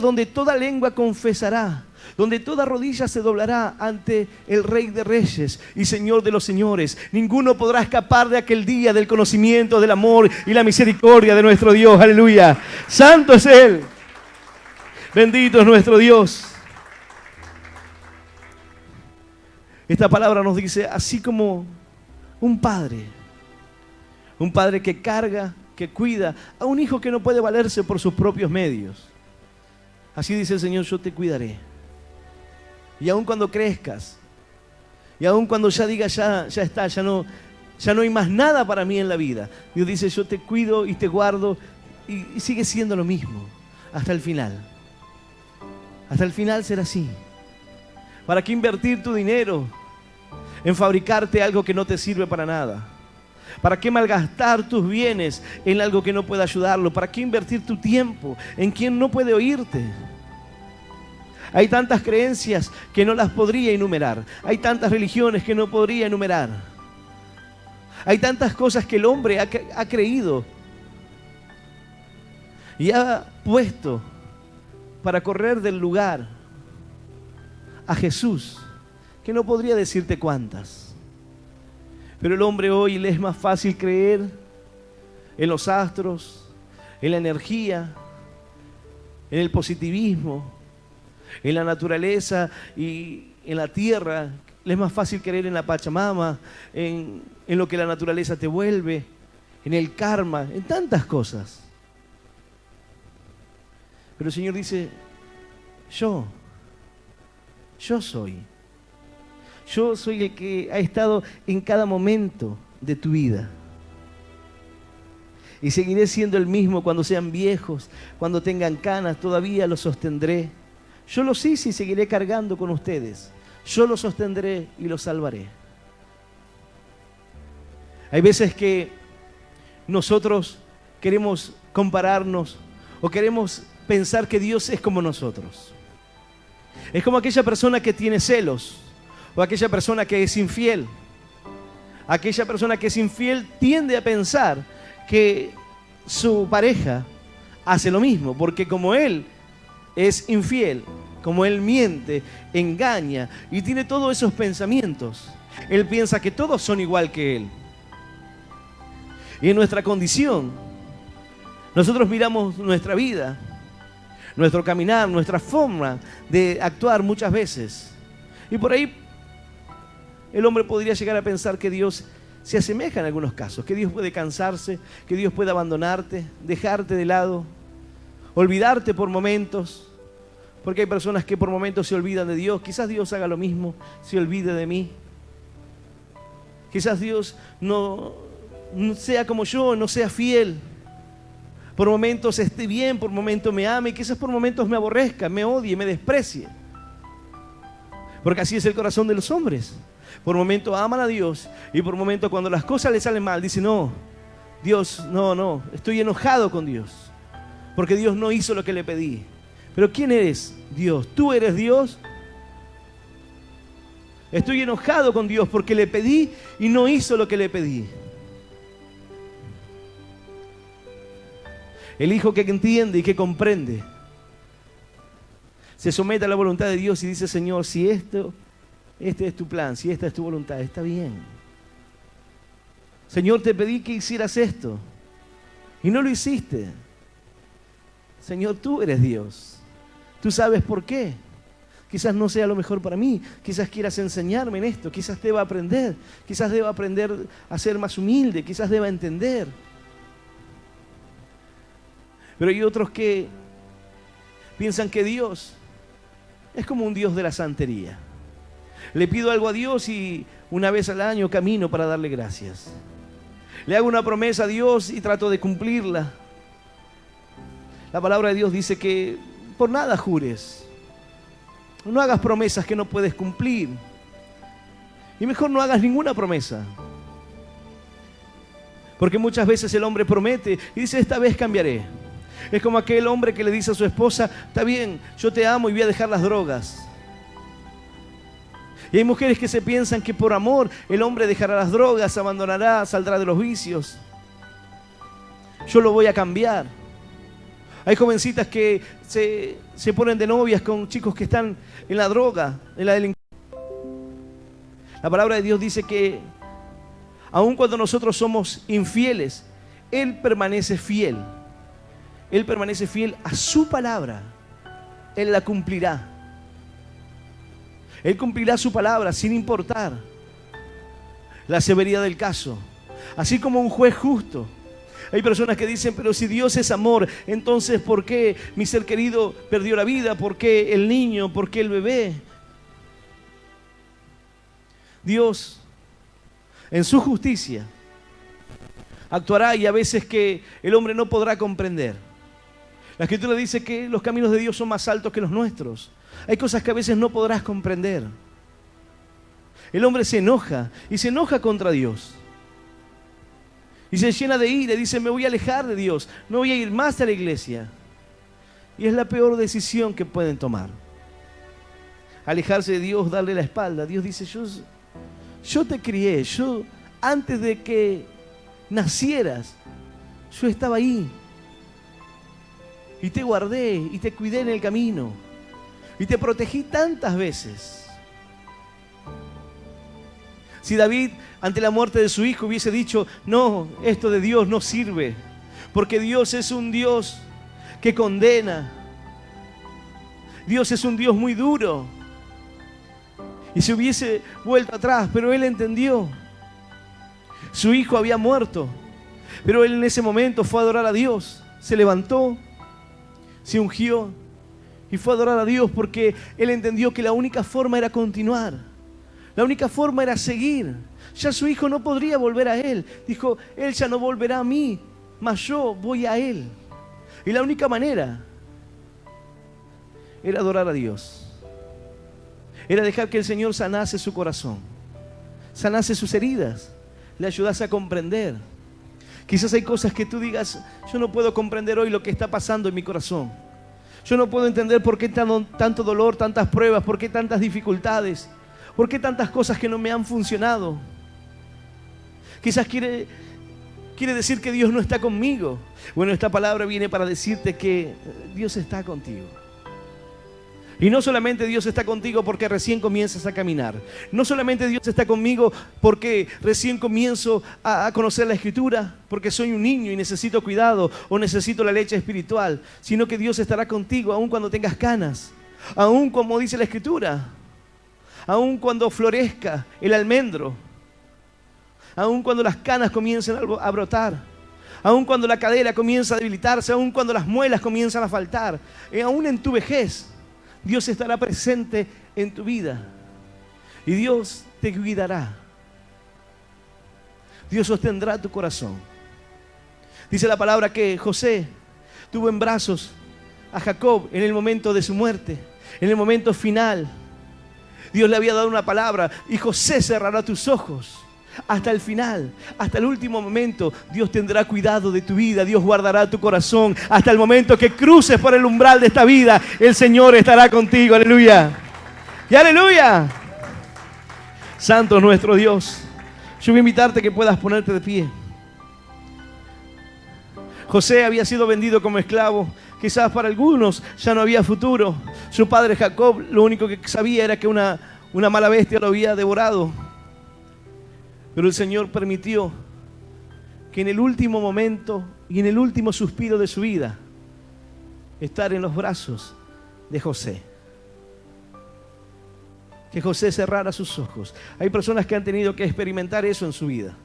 donde toda lengua confesará, donde toda rodilla se doblará ante el Rey de Reyes y Señor de los señores. Ninguno podrá escapar de aquel día del conocimiento, del amor y la misericordia de nuestro Dios. Aleluya. Santo es Él. Bendito es nuestro Dios. Esta palabra nos dice, así como un padre que carga, que cuida a un hijo que no puede valerse por sus propios medios. Así dice el Señor, yo te cuidaré. Y aun cuando crezcas, y aun cuando ya digas, ya está, ya no hay más nada para mí en la vida, Dios dice, yo te cuido y te guardo, y sigue siendo lo mismo hasta el final. Hasta el final será así. ¿Para qué invertir tu dinero en fabricarte algo que no te sirve para nada? ¿Para qué malgastar tus bienes en algo que no puede ayudarlo? ¿Para qué invertir tu tiempo en quien no puede oírte? Hay tantas creencias que no las podría enumerar. Hay tantas religiones que no podría enumerar. Hay tantas cosas que el hombre ha creído y ha puesto para correr del lugar a Jesús, que no podría decirte cuántas. Pero el hombre hoy le es más fácil creer en los astros, en la energía, en el positivismo, en la naturaleza y en la tierra. Le es más fácil creer en la Pachamama, en lo que la naturaleza te vuelve, en el karma, en tantas cosas. Pero el Señor dice, yo soy. Yo soy el que ha estado en cada momento de tu vida. Y seguiré siendo el mismo cuando sean viejos, cuando tengan canas, todavía los sostendré. Yo los hice y seguiré cargando con ustedes. Yo los sostendré y los salvaré. Hay veces que nosotros queremos compararnos o queremos pensar que Dios es como nosotros. Es como aquella persona que tiene celos. O aquella persona que es infiel. Aquella persona que es infiel tiende a pensar que su pareja hace lo mismo, porque como él es infiel, como él miente, engaña y tiene todos esos pensamientos, él piensa que todos son igual que él. Y en nuestra condición, nosotros miramos nuestra vida, nuestro caminar, nuestra forma de actuar muchas veces. Y por ahí el hombre podría llegar a pensar que Dios se asemeja en algunos casos, que Dios puede cansarse, que Dios puede abandonarte, dejarte de lado, olvidarte por momentos, porque hay personas que por momentos se olvidan de Dios. Quizás Dios haga lo mismo, se olvide de mí. Quizás Dios no sea como yo, no sea fiel. Por momentos esté bien, por momentos me ame, quizás por momentos me aborrezca, me odie, me desprecie. Porque así es el corazón de los hombres. Por momentos aman a Dios y por momentos cuando las cosas les salen mal, dicen, no, Dios, no, estoy enojado con Dios. Porque Dios no hizo lo que le pedí. Pero ¿quién eres? Dios. ¿Tú eres Dios? Estoy enojado con Dios porque le pedí y no hizo lo que le pedí. El hijo que entiende y que comprende se somete a la voluntad de Dios y dice, Señor, si este es tu plan, si esta es tu voluntad, está bien. Señor, te pedí que hicieras esto y no lo hiciste. Señor, tú eres Dios. Tú sabes por qué. Quizás no sea lo mejor para mí. Quizás quieras enseñarme en esto. Quizás deba aprender. Quizás deba aprender a ser más humilde. Quizás deba entender. Pero hay otros que piensan que Dios es como un Dios de la santería. Le pido algo a Dios y una vez al año camino para darle gracias. Le hago una promesa a Dios y trato de cumplirla. La palabra de Dios dice que por nada jures. No hagas promesas que no puedes cumplir. Y mejor no hagas ninguna promesa. Porque muchas veces el hombre promete y dice, esta vez cambiaré. Es como aquel hombre que le dice a su esposa, está bien, yo te amo y voy a dejar las drogas. Y hay mujeres que se piensan que por amor el hombre dejará las drogas, abandonará, saldrá de los vicios. Yo lo voy a cambiar. Hay jovencitas que se ponen de novias con chicos que están en la droga, en la delincuencia. La palabra de Dios dice que aun cuando nosotros somos infieles, Él permanece fiel. Él permanece fiel a su palabra. Él la cumplirá. Él cumplirá su palabra sin importar la severidad del caso. Así como un juez justo. Hay personas que dicen, pero si Dios es amor, entonces ¿por qué mi ser querido perdió la vida? ¿Por qué el niño? ¿Por qué el bebé? Dios, en su justicia, actuará, y a veces que el hombre no podrá comprender. La Escritura dice que los caminos de Dios son más altos que los nuestros. Hay cosas que a veces no podrás comprender. El hombre se enoja y se enoja contra Dios. Y se llena de ira y dice, me voy a alejar de Dios, no voy a ir más a la iglesia. Y es la peor decisión que pueden tomar. Alejarse de Dios, darle la espalda. Dios dice, yo te crié, antes de que nacieras, yo estaba ahí. Y te guardé y te cuidé en el camino. Y te protegí tantas veces. Si David, ante la muerte de su hijo, hubiese dicho, no, esto de Dios no sirve, porque Dios es un Dios que condena. Dios es un Dios muy duro. Y se hubiese vuelto atrás, pero él entendió. Su hijo había muerto, pero él en ese momento fue a adorar a Dios. Se levantó, se ungió y fue a adorar a Dios porque él entendió que la única forma era continuar. La única forma era seguir. Ya su hijo no podría volver a él. Dijo, él ya no volverá a mí, mas yo voy a él. Y la única manera era adorar a Dios. Era dejar que el Señor sanase su corazón, sanase sus heridas, le ayudase a comprender. Quizás hay cosas que tú digas, yo no puedo comprender hoy lo que está pasando en mi corazón. Yo no puedo entender por qué tanto dolor, tantas pruebas, por qué tantas dificultades, por qué tantas cosas que no me han funcionado. Quizás quiere decir que Dios no está conmigo. Bueno, esta palabra viene para decirte que Dios está contigo. Y no solamente Dios está contigo porque recién comienzas a caminar. No solamente Dios está conmigo porque recién comienzo a conocer la Escritura, porque soy un niño y necesito cuidado o necesito la leche espiritual, sino que Dios estará contigo aun cuando tengas canas, aun como dice la Escritura, aun cuando florezca el almendro, aun cuando las canas comiencen a brotar, aun cuando la cadera comienza a debilitarse, aun cuando las muelas comienzan a faltar, aun en tu vejez. Dios estará presente en tu vida y Dios te cuidará. Dios sostendrá tu corazón. Dice la palabra que José tuvo en brazos a Jacob en el momento de su muerte, en el momento final. Dios le había dado una palabra y José cerrará tus ojos. Hasta el final, hasta el último momento, Dios tendrá cuidado de tu vida, Dios guardará tu corazón. Hasta el momento que cruces por el umbral de esta vida, el Señor estará contigo, aleluya. Y aleluya. Santo es nuestro Dios. Yo voy a invitarte a que puedas ponerte de pie. José había sido vendido como esclavo. Quizás para algunos ya no había futuro. Su padre Jacob lo único que sabía era que una mala bestia lo había devorado. Pero el Señor permitió que en el último momento y en el último suspiro de su vida, estar en los brazos de José. Que José cerrara sus ojos. Hay personas que han tenido que experimentar eso en su vida.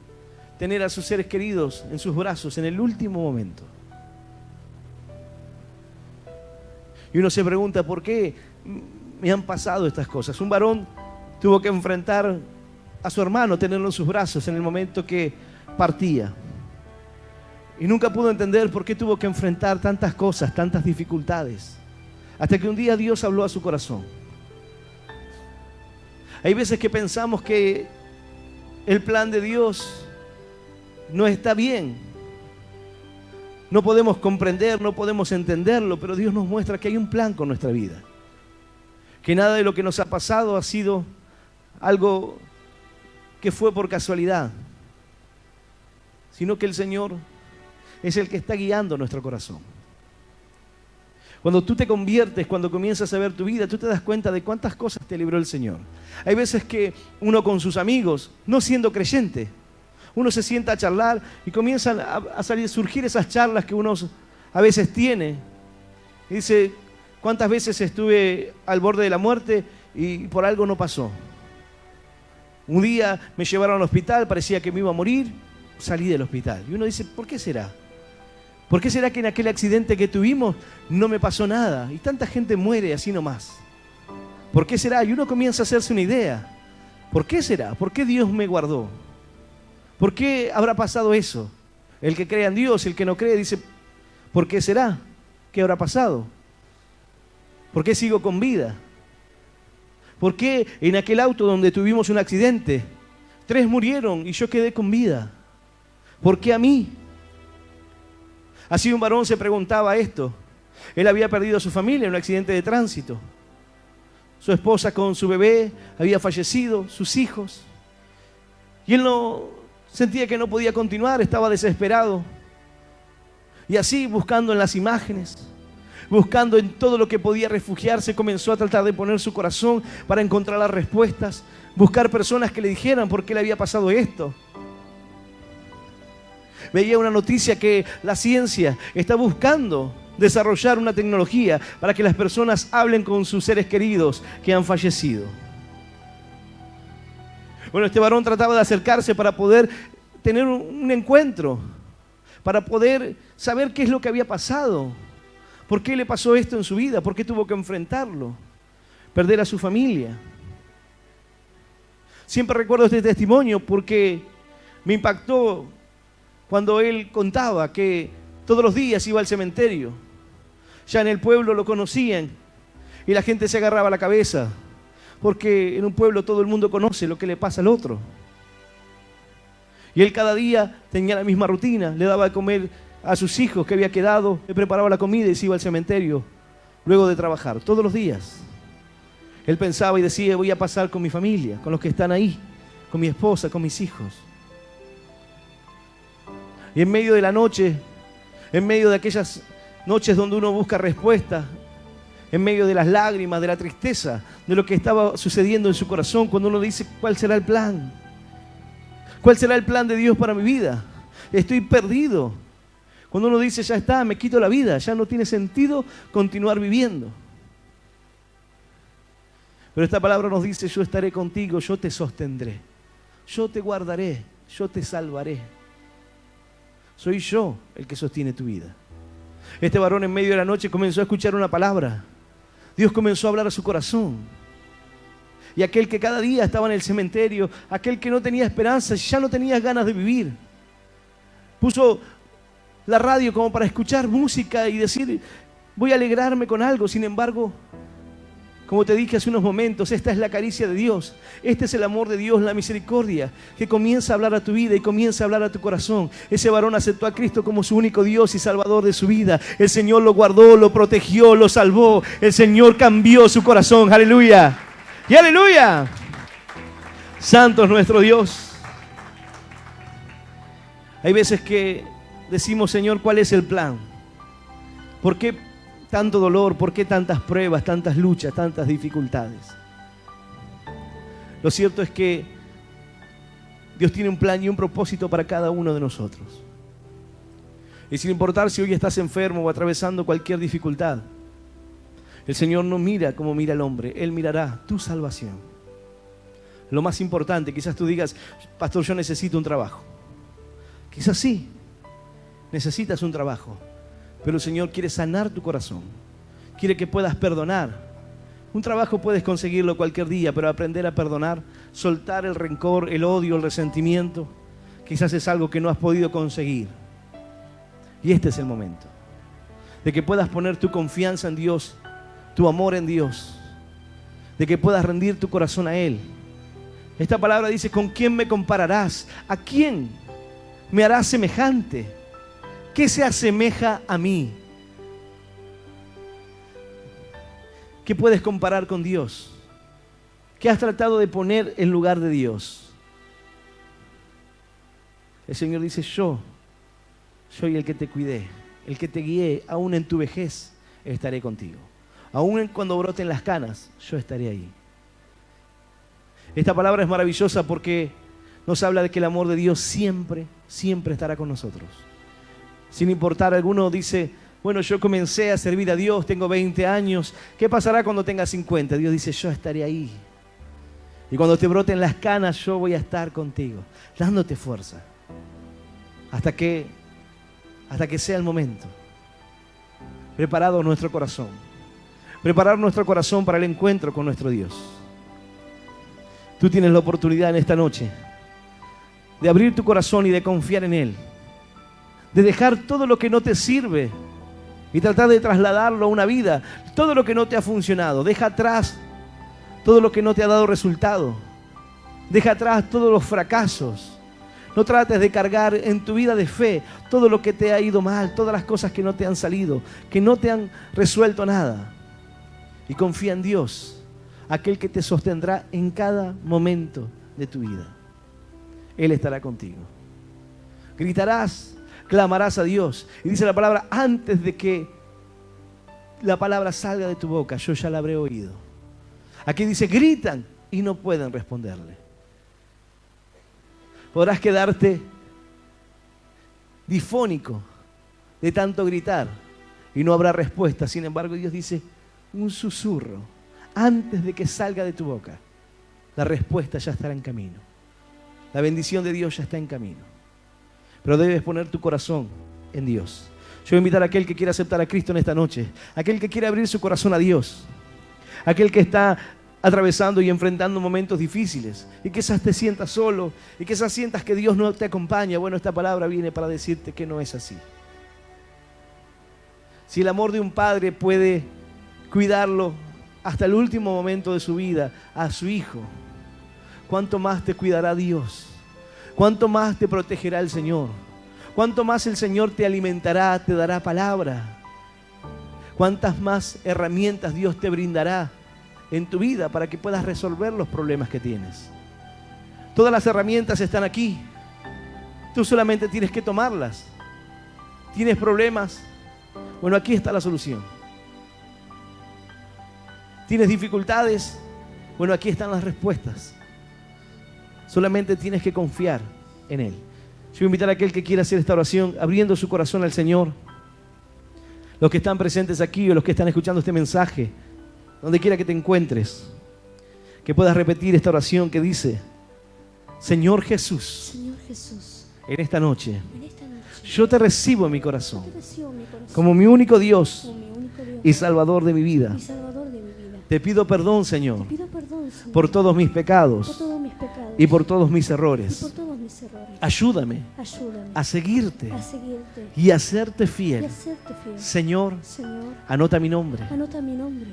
Tener a sus seres queridos en sus brazos en el último momento. Y uno se pregunta, ¿por qué me han pasado estas cosas? Un varón tuvo que enfrentar a su hermano, tenerlo en sus brazos en el momento que partía. Y nunca pudo entender por qué tuvo que enfrentar tantas cosas, tantas dificultades. Hasta que un día Dios habló a su corazón. Hay veces que pensamos que el plan de Dios no está bien. No podemos comprender, no podemos entenderlo, pero Dios nos muestra que hay un plan con nuestra vida. Que nada de lo que nos ha pasado ha sido algo que fue por casualidad, sino que el Señor es el que está guiando nuestro corazón. Cuando tú te conviertes, cuando comienzas a ver tu vida, tú te das cuenta de cuántas cosas te libró el Señor. Hay veces que uno con sus amigos, no siendo creyente, uno se sienta a charlar y comienzan a surgir esas charlas que uno a veces tiene. Y dice, ¿cuántas veces estuve al borde de la muerte y por algo no pasó? Un día me llevaron al hospital, parecía que me iba a morir, salí del hospital. Y uno dice, ¿por qué será? ¿Por qué será que en aquel accidente que tuvimos no me pasó nada? Y tanta gente muere así nomás. ¿Por qué será? Y uno comienza a hacerse una idea. ¿Por qué será? ¿Por qué Dios me guardó? ¿Por qué habrá pasado eso? El que cree en Dios, el que no cree, dice, ¿por qué será? ¿Qué habrá pasado? ¿Por qué sigo con vida? ¿Por qué en aquel auto donde tuvimos un accidente, 3 murieron y yo quedé con vida? ¿Por qué a mí? Así un varón se preguntaba esto. Él había perdido a su familia en un accidente de tránsito. Su esposa con su bebé había fallecido, sus hijos. Y él no sentía que no podía continuar, estaba desesperado. Y así, buscando en las imágenes, buscando en todo lo que podía refugiarse, comenzó a tratar de poner su corazón para encontrar las respuestas, buscar personas que le dijeran por qué le había pasado esto. Veía una noticia que la ciencia está buscando desarrollar una tecnología para que las personas hablen con sus seres queridos que han fallecido. Bueno, este varón trataba de acercarse para poder tener un encuentro, para poder saber qué es lo que había pasado, por qué le pasó esto en su vida, por qué tuvo que enfrentarlo, perder a su familia. Siempre recuerdo este testimonio porque me impactó cuando él contaba que todos los días iba al cementerio. Ya en el pueblo lo conocían y la gente se agarraba la cabeza, porque en un pueblo todo el mundo conoce lo que le pasa al otro. Y él cada día tenía la misma rutina, le daba de comer a sus hijos que había quedado, le preparaba la comida y se iba al cementerio luego de trabajar, todos los días. Él pensaba y decía, voy a pasar con mi familia, con los que están ahí, con mi esposa, con mis hijos. Y en medio de la noche, en medio de aquellas noches donde uno busca respuesta, en medio de las lágrimas, de la tristeza, de lo que estaba sucediendo en su corazón, cuando uno dice, ¿cuál será el plan? ¿Cuál será el plan de Dios para mi vida? Estoy perdido. Cuando uno dice, ya está, me quito la vida, ya no tiene sentido continuar viviendo. Pero esta palabra nos dice, yo estaré contigo, yo te sostendré, yo te guardaré, yo te salvaré. Soy yo el que sostiene tu vida. Este varón en medio de la noche comenzó a escuchar una palabra. Dios comenzó a hablar a su corazón. Y aquel que cada día estaba en el cementerio, aquel que no tenía esperanza, ya no tenía ganas de vivir, puso la radio como para escuchar música y decir, voy a alegrarme con algo. Sin embargo, como te dije hace unos momentos, esta es la caricia de Dios. Este es el amor de Dios, la misericordia, que comienza a hablar a tu vida y comienza a hablar a tu corazón. Ese varón aceptó a Cristo como su único Dios y Salvador de su vida. El Señor lo guardó, lo protegió, lo salvó. El Señor cambió su corazón. ¡Aleluya! ¡Y aleluya! Santo es nuestro Dios. Hay veces que decimos, Señor, ¿cuál es el plan? ¿Por qué tanto dolor? ¿Por qué tantas pruebas, tantas luchas, tantas dificultades? Lo cierto es que Dios tiene un plan y un propósito para cada uno de nosotros. Y sin importar si hoy estás enfermo o atravesando cualquier dificultad, el Señor no mira como mira el hombre, Él mirará tu salvación. Lo más importante, quizás tú digas, pastor, yo necesito un trabajo. Quizás sí, necesitas un trabajo. Pero el Señor quiere sanar tu corazón. Quiere que puedas perdonar. Un trabajo puedes conseguirlo cualquier día, pero aprender a perdonar, soltar el rencor, el odio, el resentimiento, quizás es algo que no has podido conseguir. Y este es el momento de que puedas poner tu confianza en Dios, tu amor en Dios, de que puedas rendir tu corazón a Él. Esta palabra dice, ¿con quién me compararás? ¿A quién me harás semejante? ¿Qué se asemeja a mí? ¿Qué puedes comparar con Dios? ¿Qué has tratado de poner en lugar de Dios? El Señor dice, yo soy el que te cuidé, el que te guié, aún en tu vejez estaré contigo. Aún cuando broten las canas, yo estaré ahí. Esta palabra es maravillosa porque nos habla de que el amor de Dios siempre, siempre estará con nosotros. Sin importar, alguno dice, bueno, yo comencé a servir a Dios, tengo 20 años, ¿qué pasará cuando tenga 50? Dios dice, yo estaré ahí. Y cuando te broten las canas, yo voy a estar contigo, dándote fuerza. Hasta que sea el momento. Preparado nuestro corazón. Preparar nuestro corazón para el encuentro con nuestro Dios. Tú tienes la oportunidad en esta noche de abrir tu corazón y de confiar en Él. De dejar todo lo que no te sirve y tratar de trasladarlo a una vida. Todo lo que no te ha funcionado. Deja atrás todo lo que no te ha dado resultado. Deja atrás todos los fracasos. No trates de cargar en tu vida de fe todo lo que te ha ido mal, todas las cosas que no te han salido, que no te han resuelto nada. Y confía en Dios, aquel que te sostendrá en cada momento de tu vida. Él estará contigo. Gritarás, clamarás a Dios. Y dice la palabra, antes de que la palabra salga de tu boca, yo ya la habré oído. Aquí dice, gritan y no pueden responderle. Podrás quedarte difónico de tanto gritar y no habrá respuesta. Sin embargo, Dios dice, un susurro, antes de que salga de tu boca, la respuesta ya estará en camino. La bendición de Dios ya está en camino. Pero debes poner tu corazón en Dios. Yo voy a invitar a aquel que quiera aceptar a Cristo en esta noche, aquel que quiere abrir su corazón a Dios, aquel que está atravesando y enfrentando momentos difíciles y quizás te sientas solo y quizás sientas que Dios no te acompaña. Bueno, esta palabra viene para decirte que no es así. Si el amor de un padre puede cuidarlo hasta el último momento de su vida a su hijo, ¿cuánto más te cuidará Dios? ¿Cuánto más te protegerá el Señor? ¿Cuánto más el Señor te alimentará, te dará palabra? ¿Cuántas más herramientas Dios te brindará en tu vida para que puedas resolver los problemas que tienes? Todas las herramientas están aquí. Tú solamente tienes que tomarlas. ¿Tienes problemas? Bueno, aquí está la solución. ¿Tienes dificultades? Bueno, aquí están las respuestas. Solamente tienes que confiar en Él. Yo voy a invitar a aquel que quiera hacer esta oración, abriendo su corazón al Señor. Los que están presentes aquí o los que están escuchando este mensaje, donde quiera que te encuentres, que puedas repetir esta oración que dice, Señor Jesús, en esta noche, yo te recibo en mi corazón, como mi único Dios y Salvador de mi vida. Te pido perdón, Señor, por todos mis pecados y por todos mis errores. Ayúdame a seguirte y a serte fiel. Señor, anota mi nombre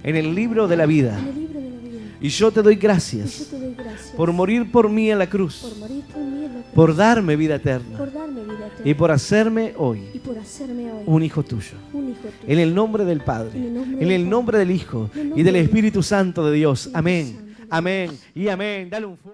en el libro de la vida. Y yo te doy gracias por morir por mí en la cruz, por darme vida eterna y por hacerme hoy un hijo tuyo. En el nombre del Padre, en el nombre del Hijo y del Espíritu Santo de Dios. Amén, amén y amén. Dale un fuerte